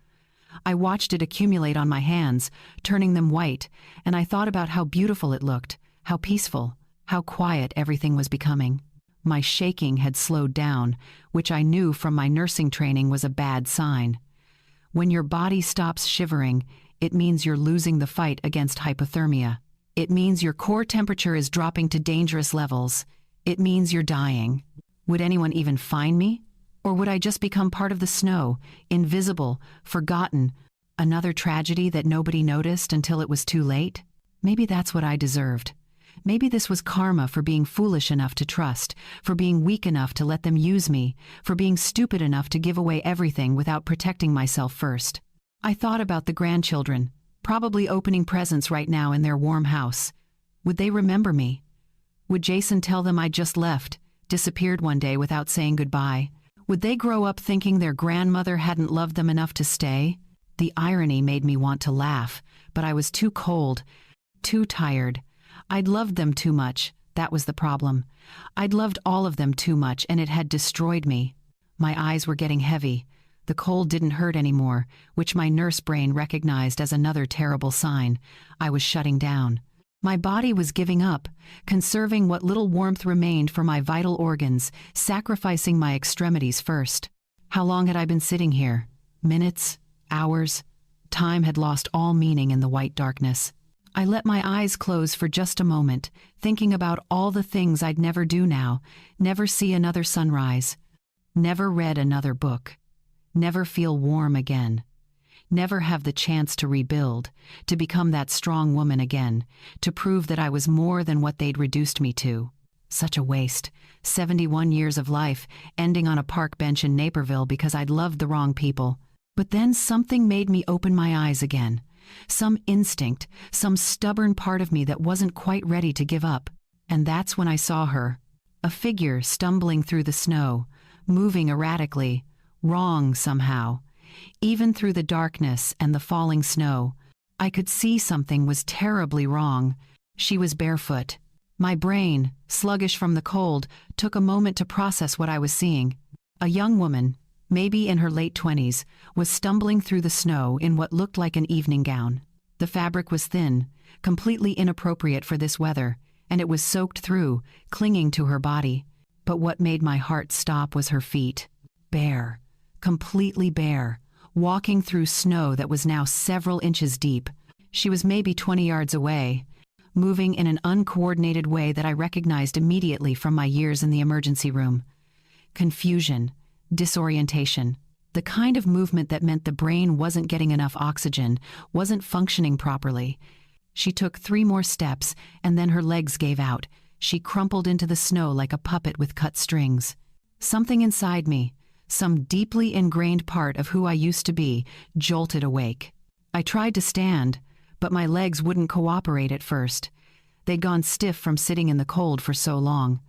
I watched it accumulate on my hands, turning them white, and I thought about how beautiful it looked, how peaceful, how quiet everything was becoming. My shaking had slowed down, which I knew from my nursing training was a bad sign. When your body stops shivering, it means you're losing the fight against hypothermia. It means your core temperature is dropping to dangerous levels. It means you're dying. Would anyone even find me? Or would I just become part of the snow, invisible, forgotten, another tragedy that nobody noticed until it was too late? Maybe that's what I deserved. Maybe this was karma for being foolish enough to trust, for being weak enough to let them use me, for being stupid enough to give away everything without protecting myself first. I thought about the grandchildren, probably opening presents right now in their warm house. Would they remember me? Would Jason tell them I just left, disappeared one day without saying goodbye? Would they grow up thinking their grandmother hadn't loved them enough to stay? The irony made me want to laugh, but I was too cold, too tired. I'd loved them too much, that was the problem. I'd loved all of them too much, and it had destroyed me. My eyes were getting heavy. The cold didn't hurt anymore, which my nurse brain recognized as another terrible sign. I was shutting down. My body was giving up, conserving what little warmth remained for my vital organs, sacrificing my extremities first. How long had I been sitting here? Minutes? Hours? Time had lost all meaning in the white darkness. I let my eyes close for just a moment, thinking about all the things I'd never do now, never see another sunrise, never read another book, never feel warm again, never have the chance to rebuild, to become that strong woman again, to prove that I was more than what they'd reduced me to. Such a waste. 71 years of life, ending on a park bench in Naperville because I'd loved the wrong people. But then something made me open my eyes again. Some instinct, some stubborn part of me that wasn't quite ready to give up. And that's when I saw her. A figure stumbling through the snow, moving erratically, wrong somehow. Even through the darkness and the falling snow, I could see something was terribly wrong. She was barefoot. My brain, sluggish from the cold, took a moment to process what I was seeing. A young woman, maybe in her late 20s, was stumbling through the snow in what looked like an evening gown. The fabric was thin, completely inappropriate for this weather, and it was soaked through, clinging to her body. But what made my heart stop was her feet. Bare, completely bare, walking through snow that was now several inches deep. She was maybe 20 yards away, moving in an uncoordinated way that I recognized immediately from my years in the emergency room. Confusion, disorientation, the kind of movement that meant the brain wasn't getting enough oxygen, wasn't functioning properly. She took 3 more steps, and then her legs gave out. She crumpled into the snow like a puppet with cut strings. Something inside me, some deeply ingrained part of who I used to be, jolted awake. I tried to stand, but my legs wouldn't cooperate at first. They'd gone stiff from sitting in the cold for so long.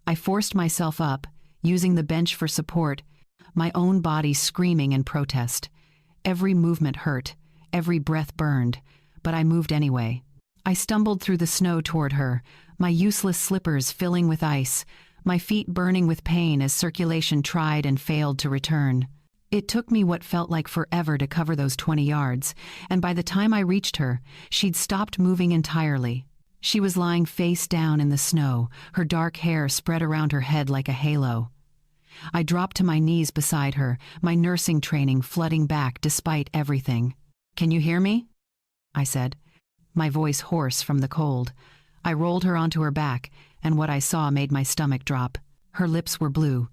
I forced myself up, using the bench for support, my own body screaming in protest. Every movement hurt, every breath burned, but I moved anyway. I stumbled through the snow toward her, my useless slippers filling with ice, my feet burning with pain as circulation tried and failed to return. It took me what felt like forever to cover those 20 yards, and by the time I reached her, she'd stopped moving entirely. She was lying face down in the snow, her dark hair spread around her head like a halo. I dropped to my knees beside her, my nursing training flooding back despite everything. "Can you hear me?" I said, my voice hoarse from the cold. I rolled her onto her back, and what I saw made my stomach drop. Her lips were blue.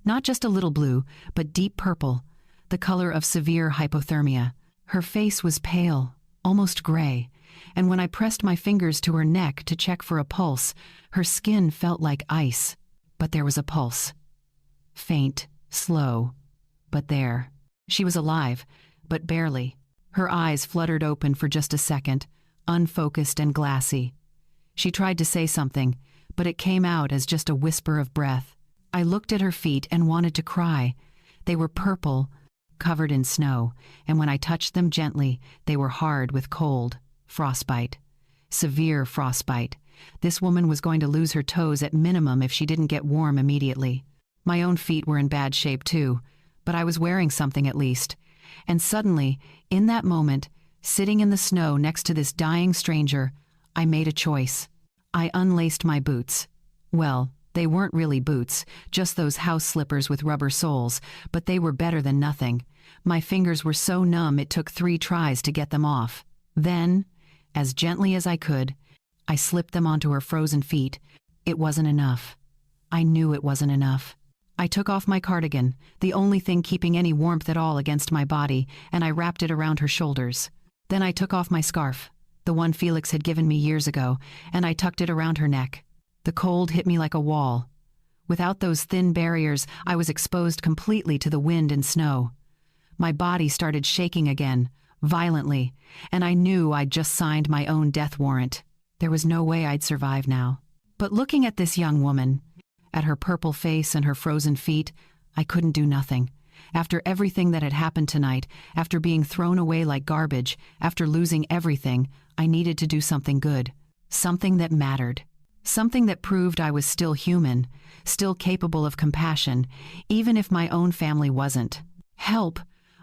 Not just a little blue, but deep purple, the color of severe hypothermia. Her face was pale, almost gray, and when I pressed my fingers to her neck to check for a pulse, her skin felt like ice. But there was a pulse. Faint, slow, but there. She was alive, but barely. Her eyes fluttered open for just a second, unfocused and glassy. She tried to say something, but it came out as just a whisper of breath. I looked at her feet and wanted to cry. They were purple, covered in snow, and when I touched them gently, they were hard with cold. Frostbite. Severe frostbite. This woman was going to lose her toes at minimum if she didn't get warm immediately. My own feet were in bad shape too, but I was wearing something at least. And suddenly, in that moment, sitting in the snow next to this dying stranger, I made a choice. I unlaced my boots. Well, they weren't really boots, just those house slippers with rubber soles, but they were better than nothing. My fingers were so numb it took 3 tries to get them off. Then, as gently as I could, I slipped them onto her frozen feet. It wasn't enough. I knew it wasn't enough. I took off my cardigan, the only thing keeping any warmth at all against my body, and I wrapped it around her shoulders. Then I took off my scarf, the one Felix had given me years ago, and I tucked it around her neck. The cold hit me like a wall. Without those thin barriers, I was exposed completely to the wind and snow. My body started shaking again, violently, and I knew I'd just signed my own death warrant. There was no way I'd survive now. But looking at this young woman, at her purple face and her frozen feet, I couldn't do nothing. After everything that had happened tonight, after being thrown away like garbage, after losing everything, I needed to do something good. Something that mattered. Something that proved I was still human, still capable of compassion, even if my own family wasn't. "Help!"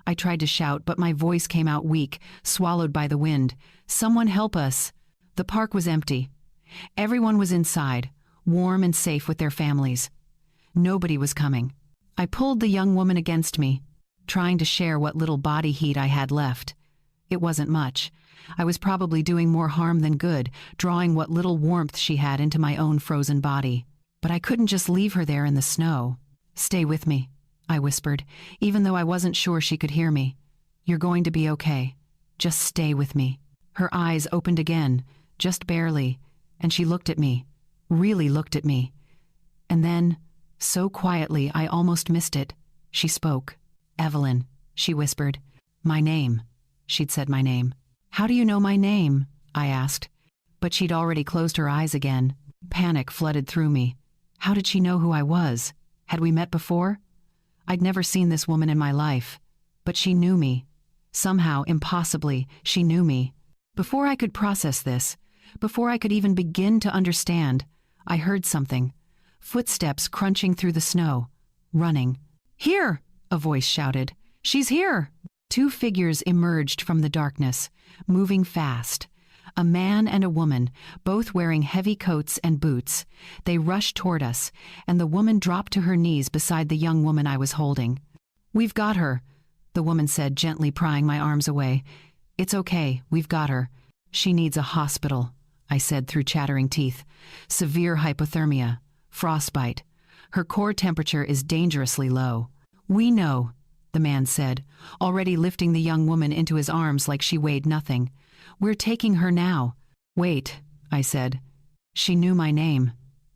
I tried to shout, but my voice came out weak, swallowed by the wind. "Someone help us!" The park was empty. Everyone was inside, warm and safe with their families. Nobody was coming. I pulled the young woman against me, trying to share what little body heat I had left. It wasn't much. I was probably doing more harm than good, drawing what little warmth she had into my own frozen body. But I couldn't just leave her there in the snow. "Stay with me," I whispered, even though I wasn't sure she could hear me. "You're going to be okay. Just stay with me." Her eyes opened again, just barely, and she looked at me, really looked at me. And then, so quietly I almost missed it, she spoke. "Evelyn," she whispered. "My name." She'd said my name. "How do you know my name?" I asked. But she'd already closed her eyes again. Panic flooded through me. How did she know who I was? Had we met before? I'd never seen this woman in my life. But she knew me. Somehow, impossibly, she knew me. Before I could process this, before I could even begin to understand, I heard something. Footsteps crunching through the snow. Running. "Here!" a voice shouted. "She's here!" 2 figures emerged from the darkness, moving fast. A man and a woman, both wearing heavy coats and boots. They rushed toward us, and the woman dropped to her knees beside the young woman I was holding. "We've got her," the woman said, gently prying my arms away. "It's okay, we've got her. She needs a hospital," I said through chattering teeth. "Severe hypothermia, frostbite. Her core temperature is dangerously low." "We know," the man said, already lifting the young woman into his arms like she weighed nothing. "We're taking her now." "Wait," I said. She knew my name.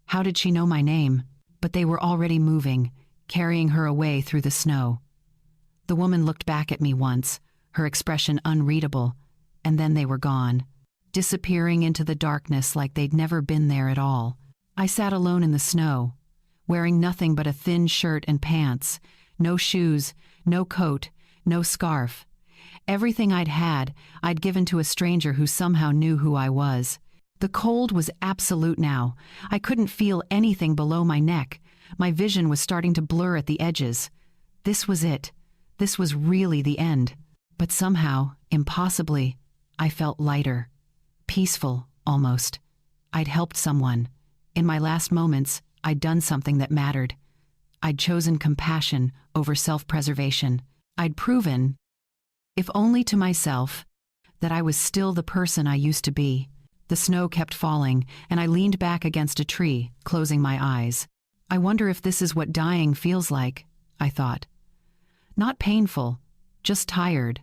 How did she know my name? But they were already moving, carrying her away through the snow. The woman looked back at me once, her expression unreadable, and then they were gone, disappearing into the darkness like they'd never been there at all. I sat alone in the snow, wearing nothing but a thin shirt and pants, no shoes, no coat, no scarf. Everything I'd had, I'd given to a stranger who somehow knew who I was. The cold was absolute now. I couldn't feel anything below my neck. My vision was starting to blur at the edges. This was it. This was really the end. But somehow, impossibly, I felt lighter. Peaceful, almost. I'd helped someone. In my last moments, I'd done something that mattered. I'd chosen compassion over self-preservation. I'd proven, if only to myself, that I was still the person I used to be. The snow kept falling, and I leaned back against a tree, closing my eyes. I wonder if this is what dying feels like, I thought. Not painful, just tired.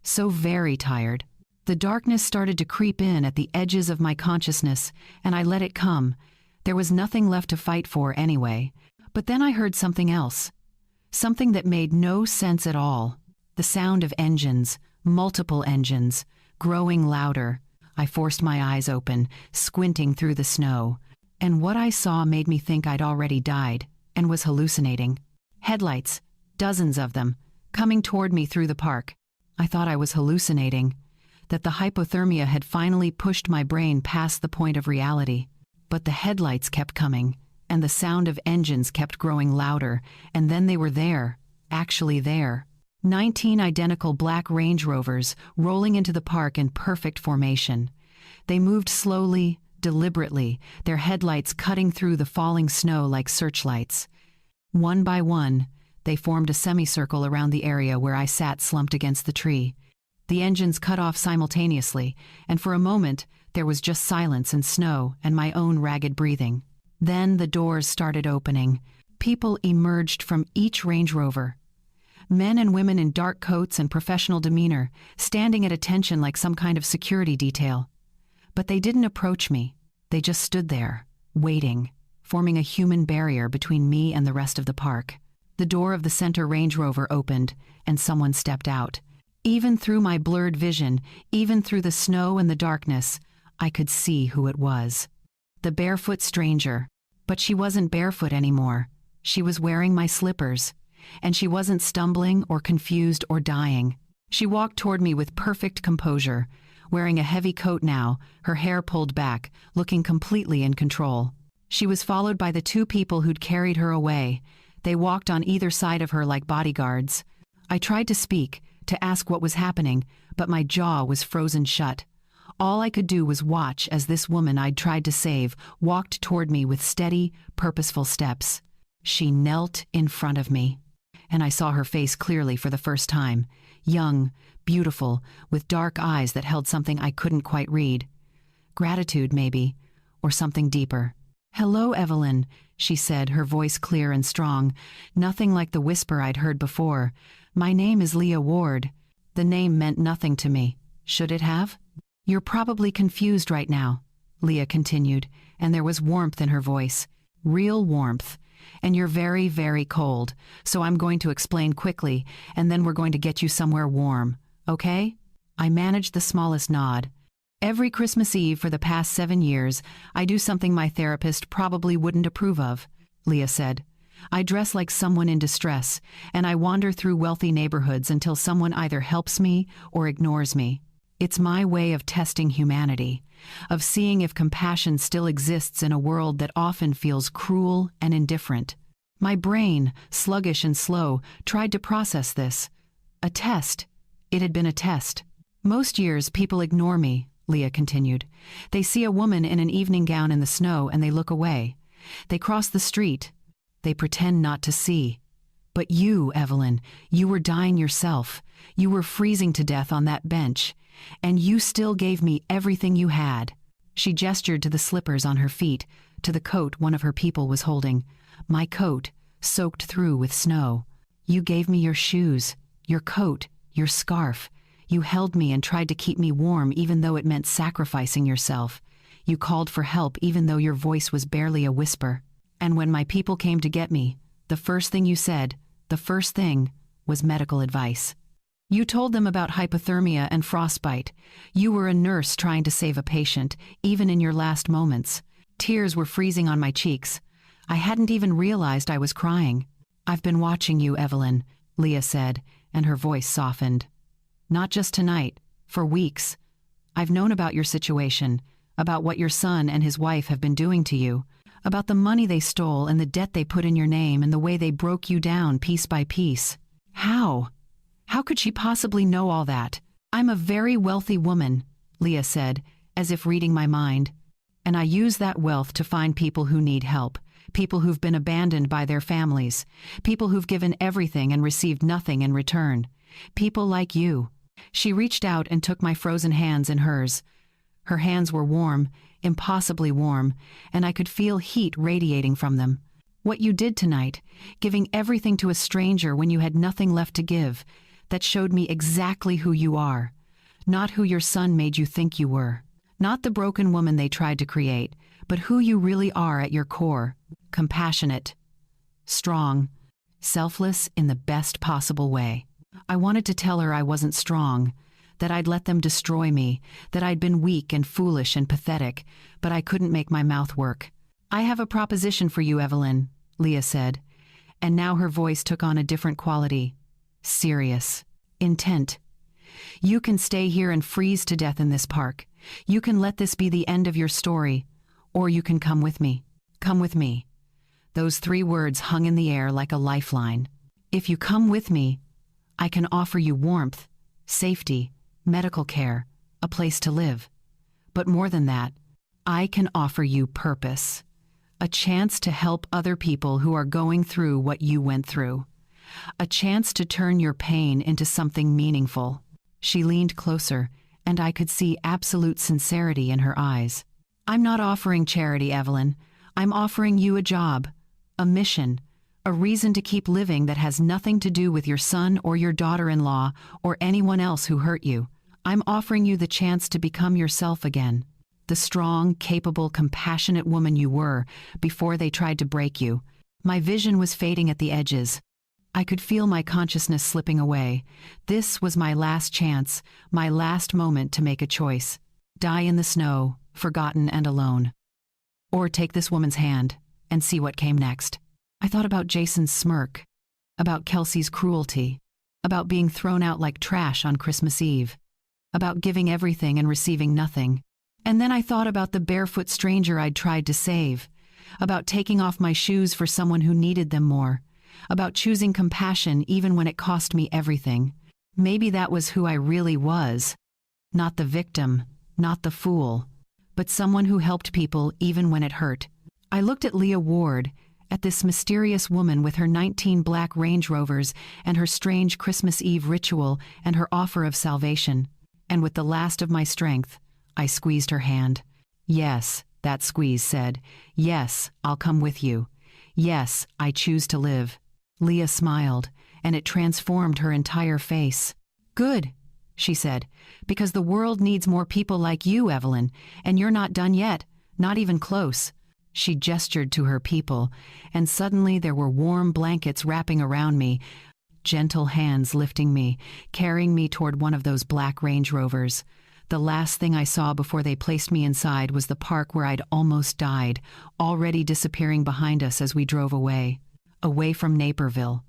So very tired. The darkness started to creep in at the edges of my consciousness, and I let it come. There was nothing left to fight for anyway. But then I heard something else. Something that made no sense at all. The sound of engines, multiple engines, growing louder. I forced my eyes open, squinting through the snow. And what I saw made me think I'd already died, and was hallucinating. Headlights, dozens of them, coming toward me through the park. I thought I was hallucinating, that the hypothermia had finally pushed my brain past the point of reality. But the headlights kept coming, and the sound of engines kept growing louder, and then they were there, actually there. 19 identical black Range Rovers rolling into the park in perfect formation. They moved slowly, deliberately, their headlights cutting through the falling snow like searchlights. One by one, they formed a semicircle around the area where I sat slumped against the tree. The engines cut off simultaneously, and for a moment, there was just silence and snow and my own ragged breathing. Then the doors started opening. People emerged from each Range Rover. Men and women in dark coats and professional demeanor, standing at attention like some kind of security detail. But they didn't approach me. They just stood there, waiting, forming a human barrier between me and the rest of the park. The door of the center Range Rover opened, and someone stepped out. Even through my blurred vision, even through the snow and the darkness, I could see who it was. The barefoot stranger. But she wasn't barefoot anymore. She was wearing my slippers. And she wasn't stumbling or confused or dying. She walked toward me with perfect composure, wearing a heavy coat now, her hair pulled back, looking completely in control. She was followed by the two people who'd carried her away. They walked on either side of her like bodyguards. I tried to speak, to ask what was happening, but my jaw was frozen shut. All I could do was watch as this woman I'd tried to save walked toward me with steady, purposeful steps. She knelt in front of me, and I saw her face clearly for the first time. Young, beautiful, with dark eyes that held something I couldn't quite read. Gratitude, maybe, or something deeper. "Hello, Evelyn," she said, her voice clear and strong, nothing like the whisper I'd heard before. "My name is Leah Ward." The name meant nothing to me. Should it have? "You're probably confused right now," Leah continued, and there was warmth in her voice. Real warmth. "And you're very, very cold, so I'm going to explain quickly, and then we're going to get you somewhere warm, okay?" I managed the smallest nod. "Every Christmas Eve for the past 7 years, I do something my therapist probably wouldn't approve of," Leah said. "I dress like someone in distress, and I wander through wealthy neighborhoods until someone either helps me or ignores me. It's my way of testing humanity, of seeing if compassion still exists in a world that often feels cruel and indifferent. My brain, sluggish and slow, tried to process this. A test. It had been a test. Most years people ignore me," Leah continued. "They see a woman in an evening gown in the snow and they look away. They cross the street. They pretend not to see. But you, Evelyn, you were dying yourself. You were freezing to death on that bench. And you still gave me everything you had." She gestured to the slippers on her feet, to the coat one of her people was holding. "My coat, soaked through with snow. You gave me your shoes, your coat, your scarf. You held me and tried to keep me warm even though it meant sacrificing yourself. You called for help even though your voice was barely a whisper. And when my people came to get me, the first thing you said, the first thing, was medical advice. You told them about hypothermia and frostbite. You were a nurse trying to save a patient, even in your last moments. Tears were freezing on my cheeks. I hadn't even realized I was crying. I've been watching you, Evelyn," Leah said, and her voice softened. "Not just tonight, for weeks. I've known about your situation, about what your son and his wife have been doing to you, about the money they stole and the debt they put in your name and the way they broke you down piece by piece. How? How could she possibly know all that? I'm a very wealthy woman," Leah said, as if reading my mind. "And I use that wealth to find people who need help, people who've been abandoned by their families, people who've given everything and received nothing in return. People like you. She reached out and took my frozen hands in hers. Her hands were warm, impossibly warm, and I could feel heat radiating from them. What you did tonight, giving everything to a stranger when you had nothing left to give, that showed me exactly who you are. Not who your son made you think you were. Not the broken woman they tried to create, but who you really are at your core. Compassionate, strong, selfless in the best possible way. I wanted to tell her I wasn't strong, that I'd let them destroy me, that I'd been weak and foolish and pathetic, but I couldn't make my mouth work. "I have a proposition for you, Evelyn," Leah said, and now her voice took on a different quality. Serious. Intent. "You can stay here and freeze to death in this park. You can let this be the end of your story, or you can come with me. Come with me." Those 3 words hung in the air like a lifeline. If you come with me, I can offer you warmth, safety, medical care, a place to live. But more than that, I can offer you purpose. A chance to help other people who are going through what you went through. A chance to turn your pain into something meaningful. She leaned closer, and I could see absolute sincerity in her eyes. "I'm not offering charity, Evelyn. I'm offering you a job, a mission, a reason to keep living that has nothing to do with your son or your daughter-in-law or anyone else who hurt you. I'm offering you the chance to become yourself again. The strong, capable, compassionate woman you were before they tried to break you." My vision was fading at the edges. I could feel my consciousness slipping away. This was my last chance, my last moment to make a choice. Die in the snow, forgotten and alone. Or take this woman's hand and see what came next. I thought about Jason's smirk, about Kelsey's cruelty, about being thrown out like trash on Christmas Eve, about giving everything and receiving nothing. And then I thought about the barefoot stranger I'd tried to save, about taking off my shoes for someone who needed them more, about choosing compassion even when it cost me everything. Maybe that was who I really was. Not the victim, not the fool, but someone who helped people even when it hurt. I looked at Leah Ward, at this mysterious woman with her 19 black Range Rovers and her strange Christmas Eve ritual and her offer of salvation. And with the last of my strength, I squeezed her hand. "Yes," that squeeze said. "Yes, I'll come with you. Yes, I choose to live." Leah smiled, and it transformed her entire face. "Good," she said, "because the world needs more people like you, Evelyn, and you're not done yet, not even close." She gestured to her people, and suddenly there were warm blankets wrapping around me, gentle hands lifting me, carrying me toward one of those black Range Rovers. The last thing I saw before they placed me inside was the park where I'd almost died, already disappearing behind us as we drove away. Away from Naperville.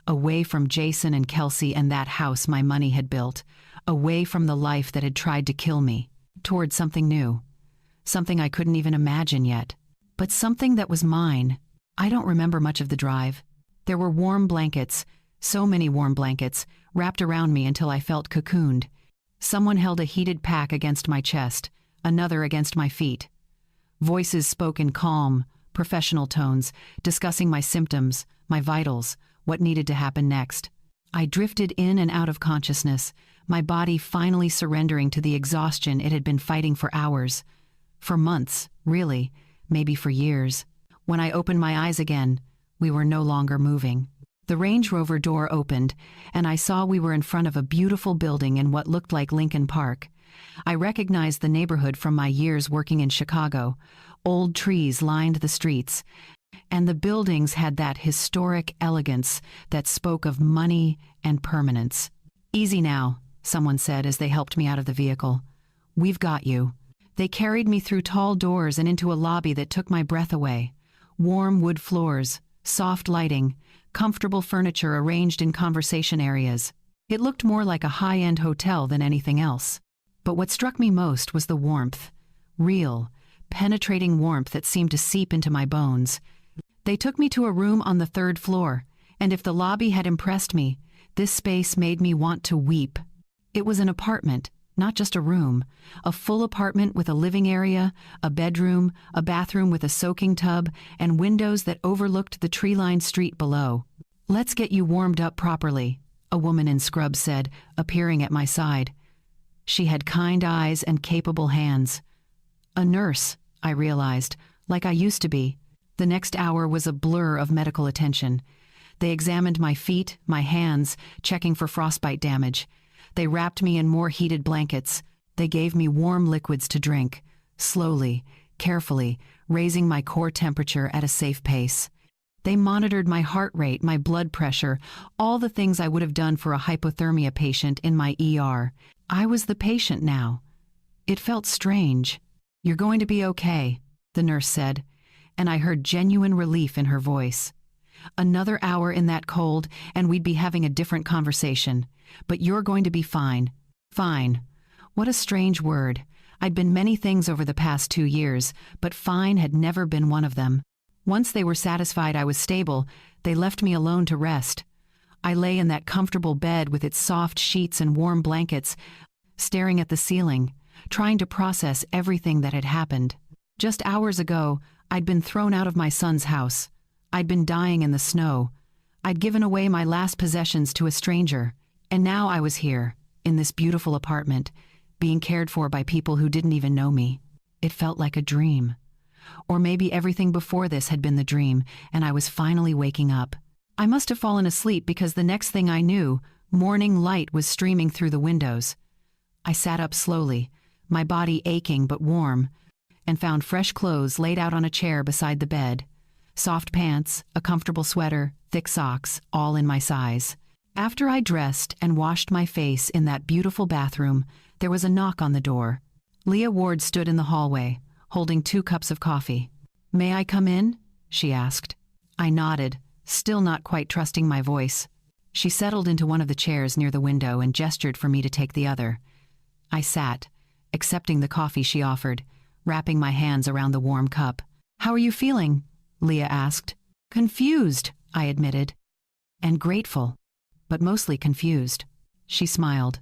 Away from Jason and Kelsey and that house my money had built. Away from the life that had tried to kill me. Toward something new. Something I couldn't even imagine yet. But something that was mine. I don't remember much of the drive. There were warm blankets, so many warm blankets, wrapped around me until I felt cocooned. Someone held a heated pack against my chest, another against my feet. Voices spoke in calm, professional tones, discussing my symptoms, my vitals, what needed to happen next. I drifted in and out of consciousness, my body finally surrendering to the exhaustion it had been fighting for hours. For months, really, maybe for years. When I opened my eyes again, we were no longer moving. The Range Rover door opened, and I saw we were in front of a beautiful building in what looked like Lincoln Park. I recognized the neighborhood from my years working in Chicago. Old trees lined the streets, and the buildings had that historic elegance that spoke of money and permanence. "Easy now," someone said as they helped me out of the vehicle. "We've got you." They carried me through tall doors and into a lobby that took my breath away. Warm wood floors, soft lighting, comfortable furniture arranged in conversation areas. It looked more like a high-end hotel than anything else. But what struck me most was the warmth. Real, penetrating warmth that seemed to seep into my bones. They took me to a room on the 3rd floor, and if the lobby had impressed me, this space made me want to weep. It was an apartment, Not just a room, a full apartment with a living area, a bedroom, a bathroom with a soaking tub, and windows that overlooked the tree-lined street below. "Let's get you warmed up properly," a woman in scrubs said, appearing at my side. She had kind eyes and capable hands. A nurse, I realized, like I used to be. The next hour was a blur of medical attention. They examined my feet, my hands, checking for frostbite damage. They wrapped me in more heated blankets. They gave me warm liquids to drink, slowly, carefully, raising my core temperature at a safe pace. They monitored my heart rate, my blood pressure, all the things I would have done for a hypothermia patient in my ER. I was the patient now. It felt strange. "You're going to be okay," the nurse said, and I heard genuine relief in her voice. Another hour in that cold, and we'd be having a different conversation. "But you're going to be fine." Fine. What a strange word. I'd been many things over the past 2 years, but fine had never been one of them. Once they were satisfied I was stable, they left me alone to rest. I lay in that comfortable bed with its soft sheets and warm blankets, staring at the ceiling, trying to process everything that had happened. Just hours ago, I'd been thrown out of my son's house. I'd been dying in the snow. I'd given away my last possessions to a stranger. And now I was here, in this beautiful apartment, being cared for by people who didn't even know me. It felt like a dream. Or maybe everything before this had been the dream, and I was finally waking up. I must have fallen asleep because the next thing I knew, morning light was streaming through the windows. I sat up slowly, my body aching but warm, and found fresh clothes laid out on a chair beside the bed. Soft pants, a comfortable sweater, thick socks, all in my size. After I dressed and washed my face in that beautiful bathroom, there was a knock on the door. Leah Ward stood in the hallway, holding 2 cups of coffee. "May I come in?" she asked. I nodded, still not quite trusting my voice. She settled into one of the chairs near the window and gestured for me to take the other. I sat, accepting the coffee she offered, wrapping my hands around the warm cup. "How are you feeling?" Leah asked. "Confused," I admitted. "And grateful, but mostly confused." She smiled.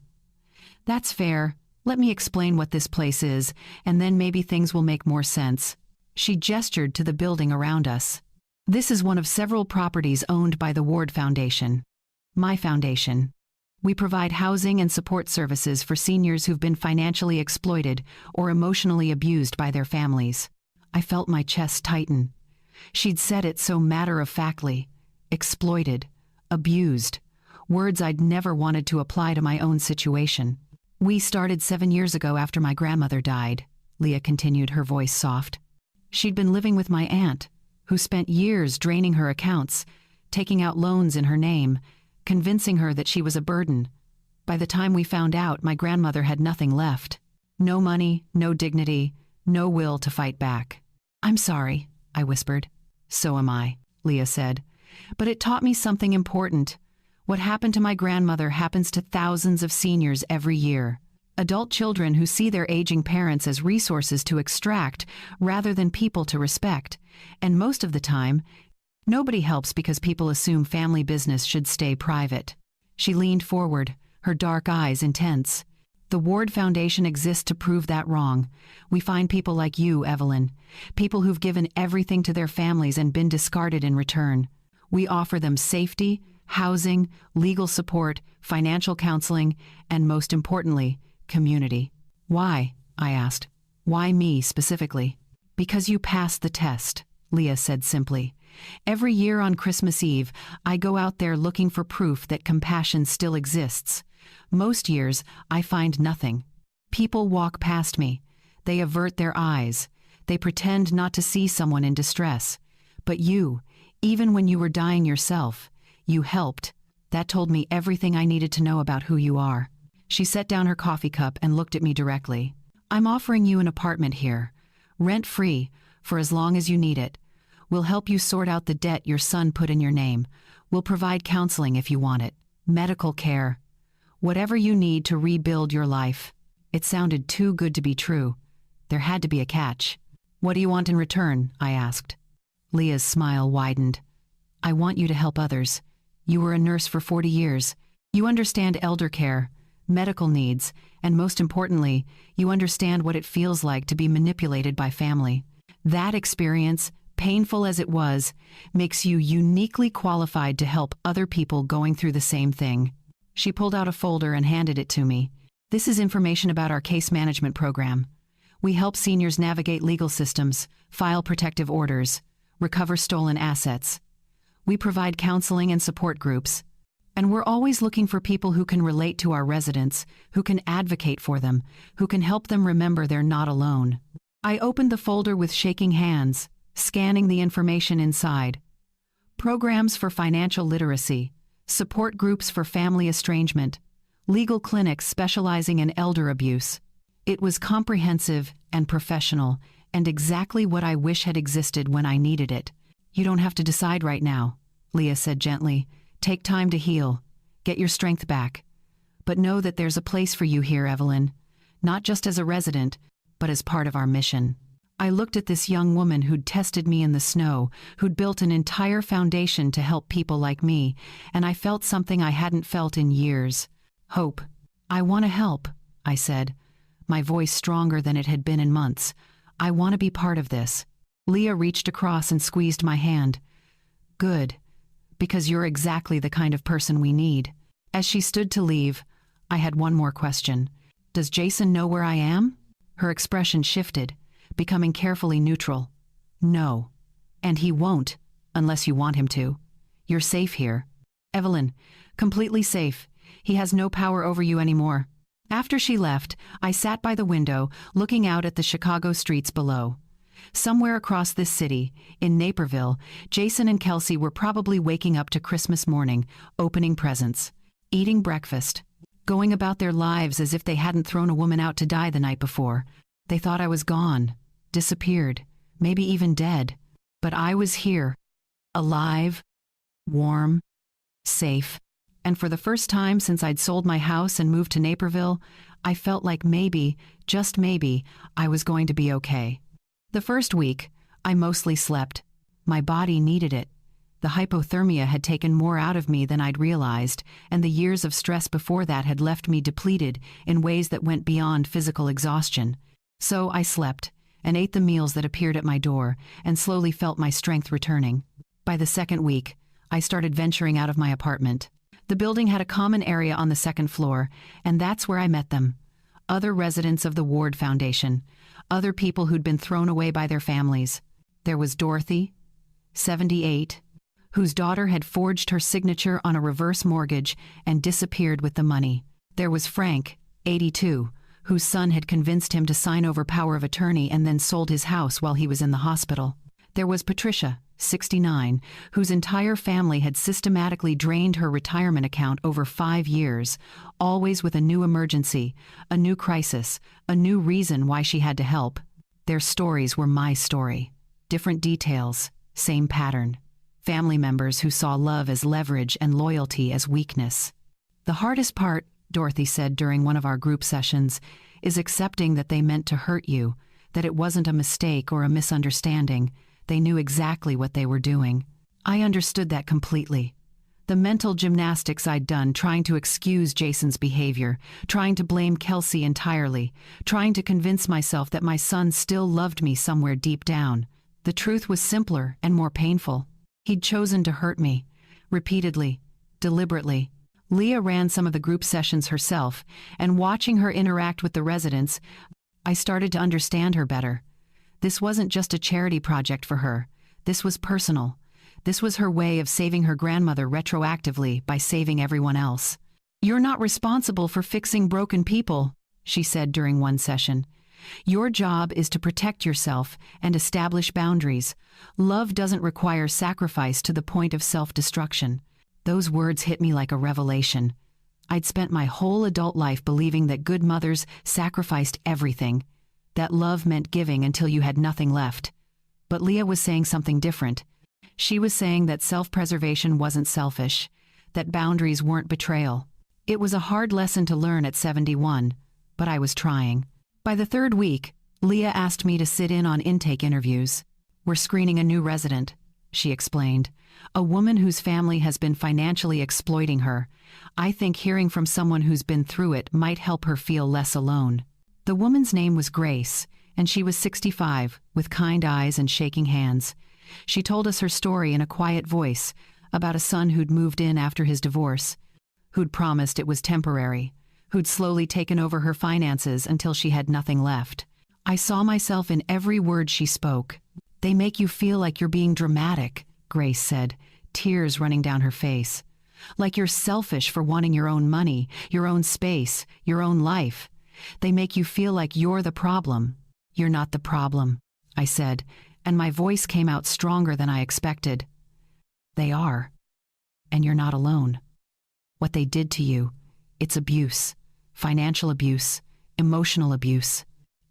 "That's fair. Let me explain what this place is, and then maybe things will make more sense." She gestured to the building around us. "This is one of several properties owned by the Ward Foundation. My foundation. We provide housing and support services for seniors who've been financially exploited or emotionally abused by their families." I felt my chest tighten. She'd said it so matter-of-factly. Exploited. Abused. Words I'd never wanted to apply to my own situation. "We started 7 years ago after my grandmother died," Leah continued, her voice soft. "She'd been living with my aunt, who spent years draining her accounts, taking out loans in her name, convincing her that she was a burden. By the time we found out, my grandmother had nothing left. No money, no dignity, no will to fight back." "I'm sorry," I whispered. "So am I," Leah said. "But it taught me something important. What happened to my grandmother happens to thousands of seniors every year. Adult children who see their aging parents as resources to extract rather than people to respect. And most of the time, nobody helps because people assume family business should stay private." She leaned forward, her dark eyes intense. "The Ward Foundation exists to prove that wrong. We find people like you, Evelyn, people who've given everything to their families and been discarded in return. We offer them safety, housing, legal support, financial counseling, and most importantly, community." "Why?" I asked. "Why me specifically?" "Because you passed the test," Leah said simply. "Every year on Christmas Eve, I go out there looking for proof that compassion still exists. Most years, I find nothing. People walk past me. They avert their eyes. They pretend not to see someone in distress. But you, even when you were dying yourself, you helped. That told me everything I needed to know about who you are." She set down her coffee cup and looked at me directly. "I'm offering you an apartment here, rent-free, for as long as you need it. We'll help you sort out the debt your son put in your name. We'll provide counseling if you want it, medical care, whatever you need to rebuild your life." It sounded too good to be true. There had to be a catch. "What do you want in return?" I asked. Leah's smile widened. "I want you to help others. You were a nurse for 40 years. You understand elder care, medical needs, and most importantly, you understand what it feels like to be manipulated by family. That experience, painful as it was, makes you uniquely qualified to help other people going through the same thing. She pulled out a folder and handed it to me. This is information about our case management program. We help seniors navigate legal systems, file protective orders, recover stolen assets. We provide counseling and support groups. And we're always looking for people who can relate to our residents, who can advocate for them, who can help them remember they're not alone. I opened the folder with shaking hands, scanning the information inside. Programs for financial literacy, support groups for family estrangement, legal clinics specializing in elder abuse. It was comprehensive and professional, and exactly what I wish had existed when I needed it. You don't have to decide right now, Leah said gently. Take time to heal. Get your strength back. But know that there's a place for you here, Evelyn. Not just as a resident, but as part of our mission. I looked at this young woman who'd tested me in the snow, who'd built an entire foundation to help people like me, and I felt something I hadn't felt in years. Hope. I want to help, I said, my voice stronger than it had been in months. I want to be part of this. Leah reached across and squeezed my hand. Good. Because you're exactly the kind of person we need. As she stood to leave, I had one more question. Does Jason know where I am? Her expression shifted, becoming carefully neutral. No. And he won't, unless you want him to. You're safe here. Evelyn, completely safe. He has no power over you anymore. After she left, I sat by the window, looking out at the Chicago streets below. Somewhere across this city, in Naperville, Jason and Kelsey were probably waking up to Christmas morning, opening presents, eating breakfast, going about their lives as if they hadn't thrown a woman out to die the night before. They thought I was gone, disappeared, maybe even dead. But I was here, alive, warm, safe. And for the first time since I'd sold my house and moved to Naperville, I felt like maybe, just maybe, I was going to be okay. The first week, I mostly slept. My body needed it. The hypothermia had taken more out of me than I'd realized, and the years of stress before that had left me depleted in ways that went beyond physical exhaustion. So I slept, and ate the meals that appeared at my door, and slowly felt my strength returning. By the second week, I started venturing out of my apartment. The building had a common area on the second floor, and that's where I met them. Other residents of the Ward Foundation, other people who'd been thrown away by their families. There was Dorothy, 78, whose daughter had forged her signature on a reverse mortgage and disappeared with the money. There was Frank, 82, whose son had convinced him to sign over power of attorney and then sold his house while he was in the hospital. There was Patricia, 69, whose entire family had systematically drained her retirement account over 5 years, always with a new emergency, a new crisis, a new reason why she had to help. Their stories were my story. Different details, same pattern. Family members who saw love as leverage and loyalty as weakness. The hardest part, Dorothy said during one of our group sessions, is accepting that they meant to hurt you, that it wasn't a mistake or a misunderstanding. They knew exactly what they were doing. I understood that completely. The mental gymnastics I'd done trying to excuse Jason's behavior, trying to blame Kelsey entirely, trying to convince myself that my son still loved me somewhere deep down. The truth was simpler and more painful. He'd chosen to hurt me, repeatedly, deliberately. Leah ran some of the group sessions herself, and watching her interact with the residents, I started to understand her better. This wasn't just a charity project for her. This was personal. This was her way of saving her grandmother retroactively by saving everyone else. "You're not responsible for fixing broken people," she said during one session. "Your job is to protect yourself and establish boundaries. Love doesn't require sacrifice to the point of self-destruction." Those words hit me like a revelation. I'd spent my whole adult life believing that good mothers sacrificed everything, that love meant giving until you had nothing left. But Leah was saying something different. She was saying that self-preservation wasn't selfish, that boundaries weren't betrayal. It was a hard lesson to learn at 71, but I was trying. By the third week, Leah asked me to sit in on intake interviews. "We're screening a new resident," she explained. A woman whose family has been financially exploiting her. I think hearing from someone who's been through it might help her feel less alone. The woman's name was Grace, and she was 65, with kind eyes and shaking hands. She told us her story in a quiet voice, about a son who'd moved in after his divorce, who'd promised it was temporary, who'd slowly taken over her finances until she had nothing left. I saw myself in every word she spoke. "They make you feel like you're being dramatic," Grace said, tears running down her face. "Like you're selfish for wanting your own money, your own space, your own life. They make you feel like you're the problem." "You're not the problem," I said, and my voice came out stronger than I expected. "They are. And you're not alone. What they did to you, it's abuse, financial abuse, emotional abuse,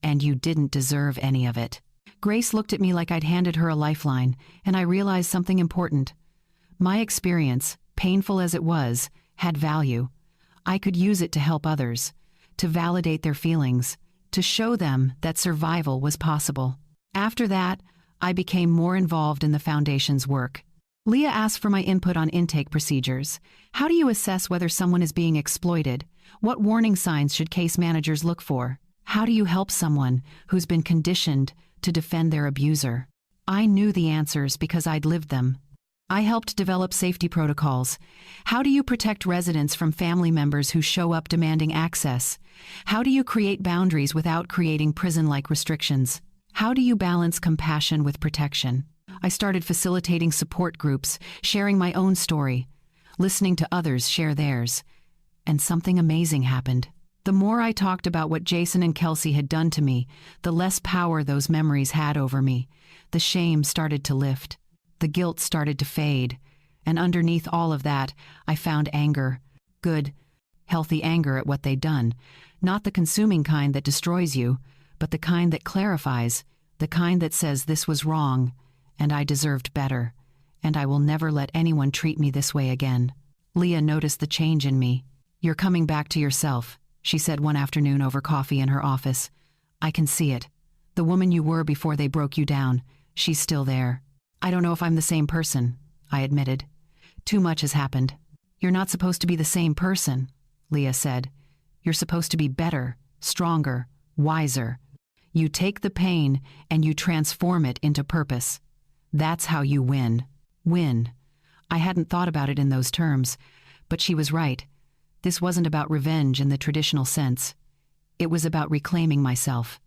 and you didn't deserve any of it." Grace looked at me like I'd handed her a lifeline, and I realized something important. My experience, painful as it was, had value. I could use it to help others, to validate their feelings, to show them that survival was possible. After that, I became more involved in the Foundation's work. Leah asked for my input on intake procedures. How do you assess whether someone is being exploited? What warning signs should case managers look for? How do you help someone who's been conditioned to defend their abuser? I knew the answers because I'd lived them. I helped develop safety protocols. How do you protect residents from family members who show up demanding access? How do you create boundaries without creating prison-like restrictions? How do you balance compassion with protection? I started facilitating support groups, sharing my own story, listening to others share theirs. And something amazing happened. The more I talked about what Jason and Kelsey had done to me, the less power those memories had over me. The shame started to lift. The guilt started to fade. And underneath all of that, I found anger. Good, healthy anger at what they'd done. Not the consuming kind that destroys you, but the kind that clarifies, the kind that says this was wrong, and I deserved better, and I will never let anyone treat me this way again. Leah noticed the change in me. "You're coming back to yourself," she said one afternoon over coffee in her office. "I can see it. The woman you were before they broke you down, she's still there." "I don't know if I'm the same person," I admitted. "Too much has happened." "You're not supposed to be the same person," Leah said. "You're supposed to be better, stronger, wiser. You take the pain and you transform it into purpose. That's how you win." Win. I hadn't thought about it in those terms, but she was right. This wasn't about revenge in the traditional sense. It was about reclaiming myself,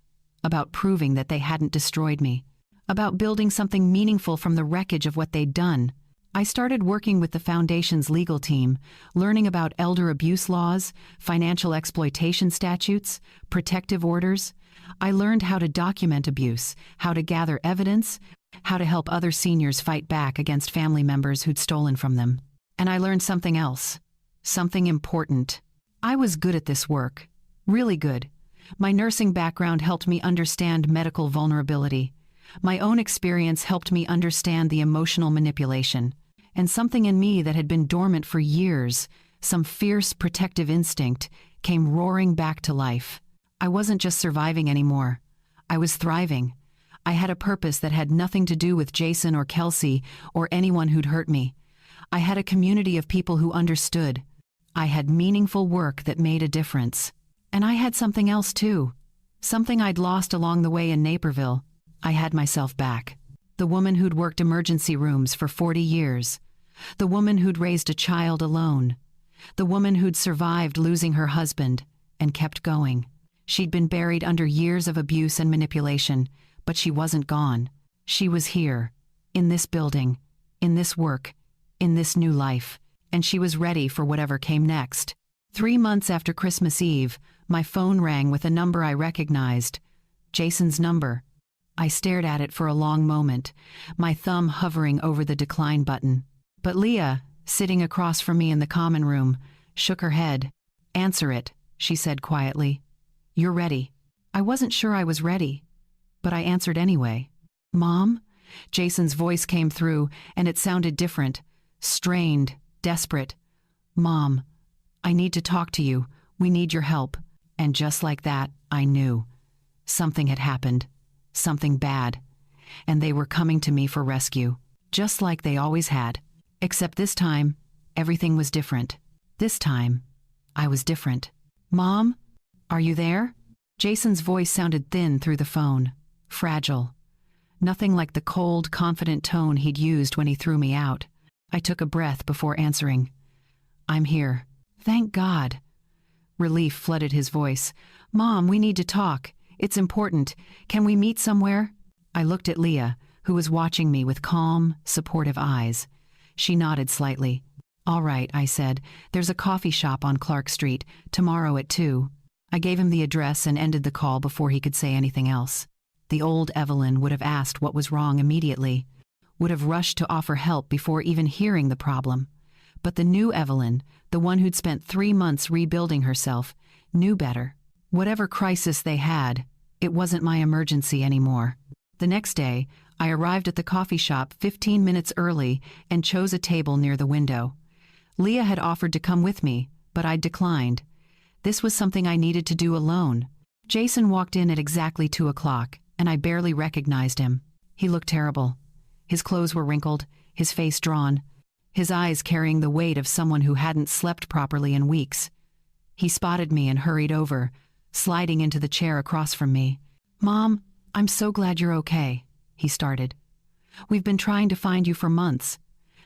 about proving that they hadn't destroyed me, about building something meaningful from the wreckage of what they'd done. I started working with the Foundation's legal team, learning about elder abuse laws, financial exploitation statutes, protective orders. I learned how to document abuse, how to gather evidence, how to help other seniors fight back against family members who'd stolen from them. And I learned something else, something important. I was good at this work, really good. My nursing background helped me understand medical vulnerability. My own experience helped me understand the emotional manipulation. And something in me that had been dormant for years, some fierce protective instinct, came roaring back to life. I wasn't just surviving anymore. I was thriving. I had a purpose that had nothing to do with Jason or Kelsey or anyone who'd hurt me. I had a community of people who understood. I had meaningful work that made a difference. And I had something else too. Something I'd lost along the way in Naperville. I had myself back. The woman who'd worked emergency rooms for 40 years. The woman who'd raised a child alone. The woman who'd survived losing her husband and kept going. She'd been buried under years of abuse and manipulation, but she wasn't gone. She was here, in this building, in this work, in this new life, and she was ready for whatever came next. 3 months after Christmas Eve, my phone rang with a number I recognized. Jason's number. I stared at it for a long moment, my thumb hovering over the decline button. But Leah, sitting across from me in the common room, shook her head. "Answer it," she said quietly. "You're ready." I wasn't sure I was ready, but I answered anyway. "Mom?" Jason's voice came through, and it sounded different, strained, desperate. "Mom, I need to talk to you. We need your help." And just like that, I knew. Something had happened. Something bad. And they were coming to me for rescue, just like they always had. Except this time, everything was different. This time, I was different. Mom? Are you there? Jason's voice sounded thin through the phone. Fragile. Nothing like the cold, confident tone he'd used when he threw me out. I took a breath before answering. I'm here. Thank God. Relief flooded his voice. Mom, we need to talk. It's important. Can we meet somewhere? I looked at Leah, who was watching me with calm, supportive eyes. She nodded slightly. All right, I said. There's a coffee shop on Clark Street, tomorrow at 2. I gave him the address and ended the call before he could say anything else. The old Evelyn would have asked what was wrong immediately, would have rushed to offer help before even hearing the problem. But the new Evelyn, the one who'd spent 3 months rebuilding herself, knew better. Whatever crisis they had, it wasn't my emergency anymore. The next day, I arrived at the coffee shop 15 minutes early and chose a table near the window. Leah had offered to come with me, but I'd declined. This was something I needed to do alone. Jason walked in at exactly 2 o'clock, and I barely recognized him. He looked terrible. His clothes were wrinkled, his face drawn, his eyes carrying the weight of someone who hadn't slept properly in weeks. He spotted me and hurried over, sliding into the chair across from me. Mom, I'm so glad you're okay, he started. We've been trying to find you for months.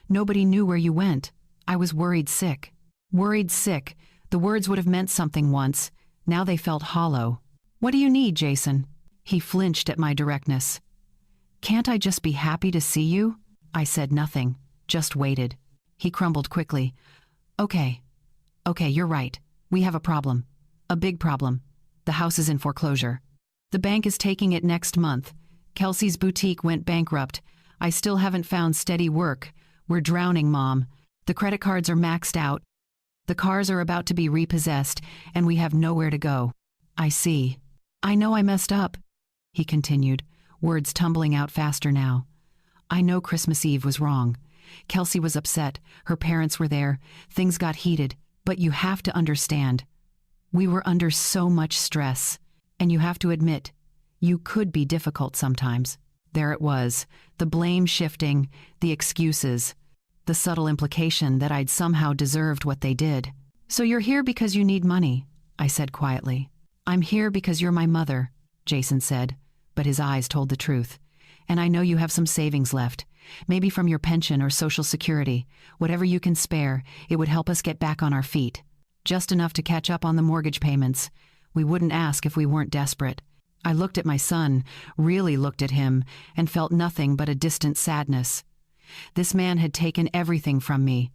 Nobody knew where you went. I was worried sick. Worried sick. The words would have meant something once. Now they felt hollow. What do you need, Jason? He flinched at my directness. Can't I just be happy to see you? I said nothing, just waited. He crumbled quickly. Okay, you're right. We have a problem. A big problem. The house is in foreclosure. The bank is taking it next month. Kelsey's boutique went bankrupt. I still haven't found steady work. We're drowning, Mom. The credit cards are maxed out. The cars are about to be repossessed, and we have nowhere to go. I see. I know I messed up, he continued, words tumbling out faster now. I know Christmas Eve was wrong. Kelsey was upset. Her parents were there. Things got heated. But you have to understand. We were under so much stress. And you have to admit, you could be difficult sometimes. There it was, the blame shifting, the excuses, the subtle implication that I'd somehow deserved what they did. So you're here because you need money, I said quietly. I'm here because you're my mother, Jason said, but his eyes told the truth. And I know you have some savings left, maybe from your pension or Social Security. Whatever you can spare, it would help us get back on our feet. Just enough to catch up on the mortgage payments. We wouldn't ask if we weren't desperate. I looked at my son, really looked at him, and felt nothing but a distant sadness. This man had taken everything from me.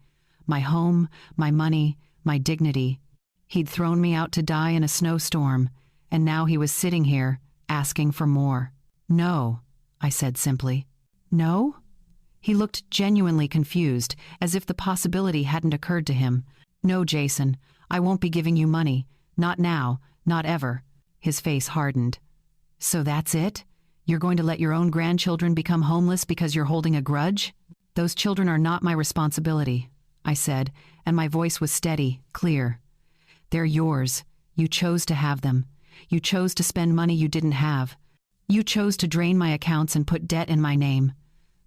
My home, my money, my dignity. He'd thrown me out to die in a snowstorm, and now he was sitting here, asking for more. No, I said simply. No? He looked genuinely confused, as if the possibility hadn't occurred to him. No, Jason, I won't be giving you money. Not now, not ever. His face hardened. So that's it? You're going to let your own grandchildren become homeless because you're holding a grudge? Those children are not my responsibility, I said, and my voice was steady, clear. They're yours. You chose to have them. You chose to spend money you didn't have. You chose to drain my accounts and put debt in my name.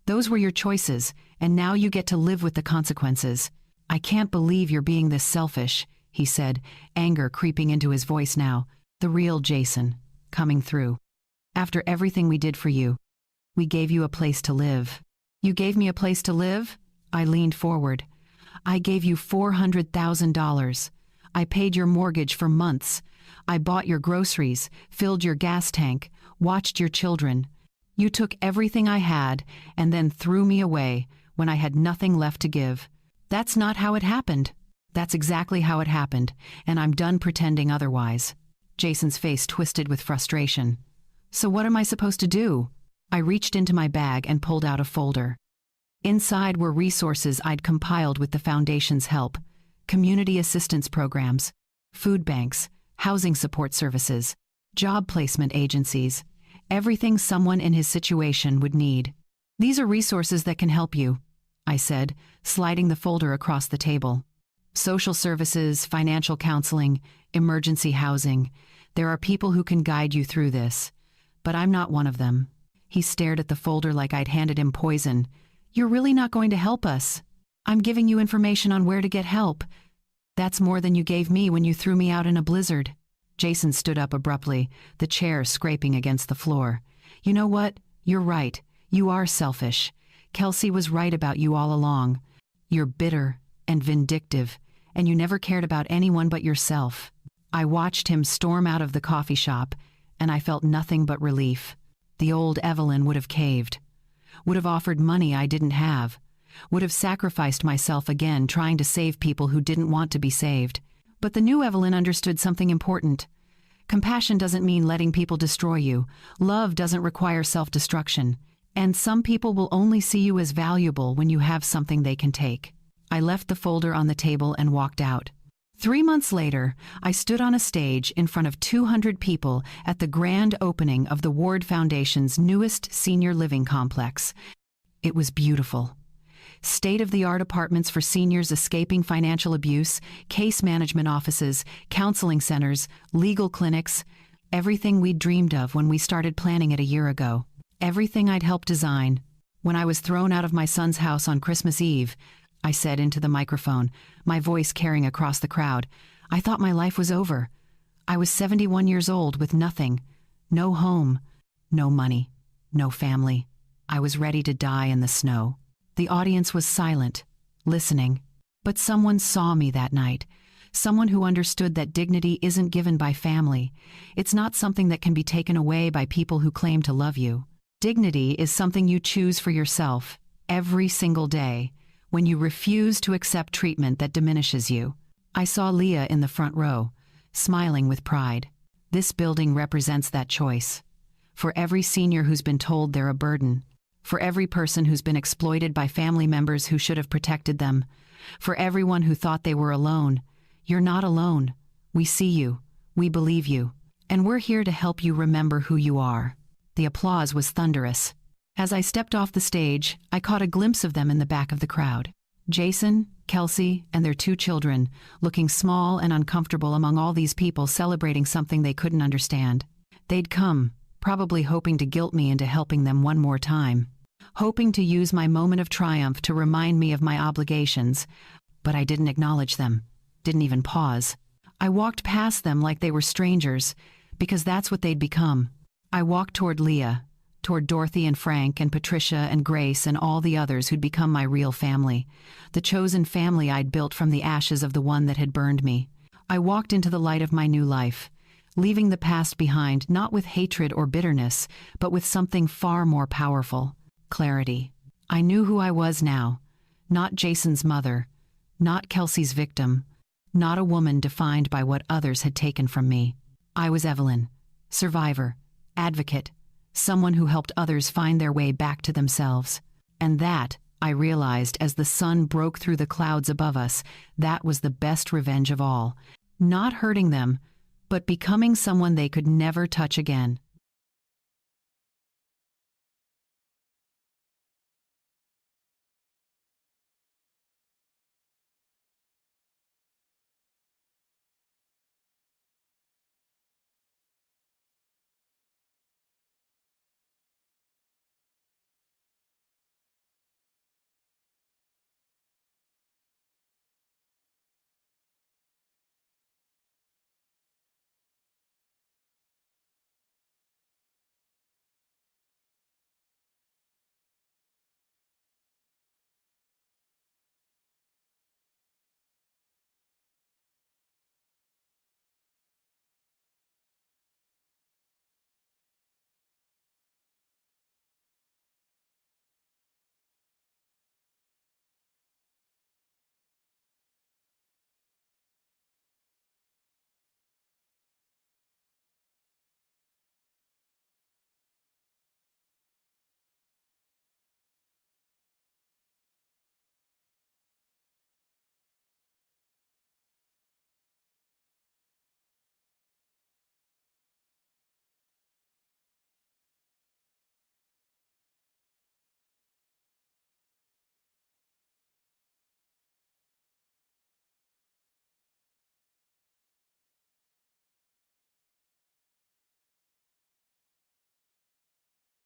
Those were your choices, and now you get to live with the consequences. I can't believe you're being this selfish, he said, anger creeping into his voice now. The real Jason, coming through. After everything we did for you, we gave you a place to live. You gave me a place to live? I leaned forward. I gave you $400,000. I paid your mortgage for months. I bought your groceries, filled your gas tank, watched your children. You took everything I had and then threw me away when I had nothing left to give. That's not how it happened. That's exactly how it happened, and I'm done pretending otherwise. Jason's face twisted with frustration. So what am I supposed to do? I reached into my bag and pulled out a folder. Inside were resources I'd compiled with the Foundation's help. Community assistance programs, food banks, housing support services, job placement agencies, everything someone in his situation would need. These are resources that can help you, I said, sliding the folder across the table. Social services, financial counseling, emergency housing. There are people who can guide you through this. But I'm not one of them. He stared at the folder like I'd handed him poison. You're really not going to help us? I'm giving you information on where to get help. That's more than you gave me when you threw me out in a blizzard." Jason stood up abruptly, the chair scraping against the floor. "You know what? You're right. You are selfish. Kelsey was right about you all along. You're bitter and vindictive, and you never cared about anyone but yourself." I watched him storm out of the coffee shop, and I felt nothing but relief. The old Evelyn would have caved, would have offered money I didn't have, would have sacrificed myself again trying to save people who didn't want to be saved. But the new Evelyn understood something important. Compassion doesn't mean letting people destroy you. Love doesn't require self-destruction. And some people will only see you as valuable when you have something they can take. I left the folder on the table and walked out. 3 months later, I stood on a stage in front of 200 people at the grand opening of the Ward Foundation's newest senior living complex. It was beautiful. State-of-the-art apartments for seniors escaping financial abuse, case management offices, counseling centers, legal clinics, everything we'd dreamed of when we started planning it a year ago. Everything I'd helped design. When I was thrown out of my son's house on Christmas Eve, I said into the microphone, my voice carrying across the crowd, I thought my life was over. I was 71 years old with nothing. No home, no money, no family. I was ready to die in the snow. The audience was silent, listening. But someone saw me that night. Someone who understood that dignity isn't given by family. It's not something that can be taken away by people who claim to love you. Dignity is something you choose for yourself every single day when you refuse to accept treatment that diminishes you. I saw Leah in the front row, smiling with pride. This building represents that choice. For every senior who's been told they're a burden, for every person who's been exploited by family members who should have protected them, for everyone who thought they were alone, you're not alone. We see you, we believe you, and we're here to help you remember who you are. The applause was thunderous. As I stepped off the stage, I caught a glimpse of them in the back of the crowd. Jason, Kelsey, and their 2 children, looking small and uncomfortable among all these people celebrating something they couldn't understand. They'd come, probably hoping to guilt me into helping them one more time, hoping to use my moment of triumph to remind me of my obligations, but I didn't acknowledge them, didn't even pause. I walked past them like they were strangers, because that's what they'd become. I walked toward Leah, toward Dorothy and Frank and Patricia and Grace and all the others who'd become my real family, the chosen family I'd built from the ashes of the one that had burned me. I walked into the light of my new life, leaving the past behind not with hatred or bitterness, but with something far more powerful: clarity. I knew who I was now, not Jason's mother, not Kelsey's victim, not a woman defined by what others had taken from me. I was Evelyn, survivor, advocate, someone who helped others find their way back to themselves. And that, I realized as the sun broke through the clouds above us, that was the best revenge of all. Not hurting them, but becoming someone they could never touch again.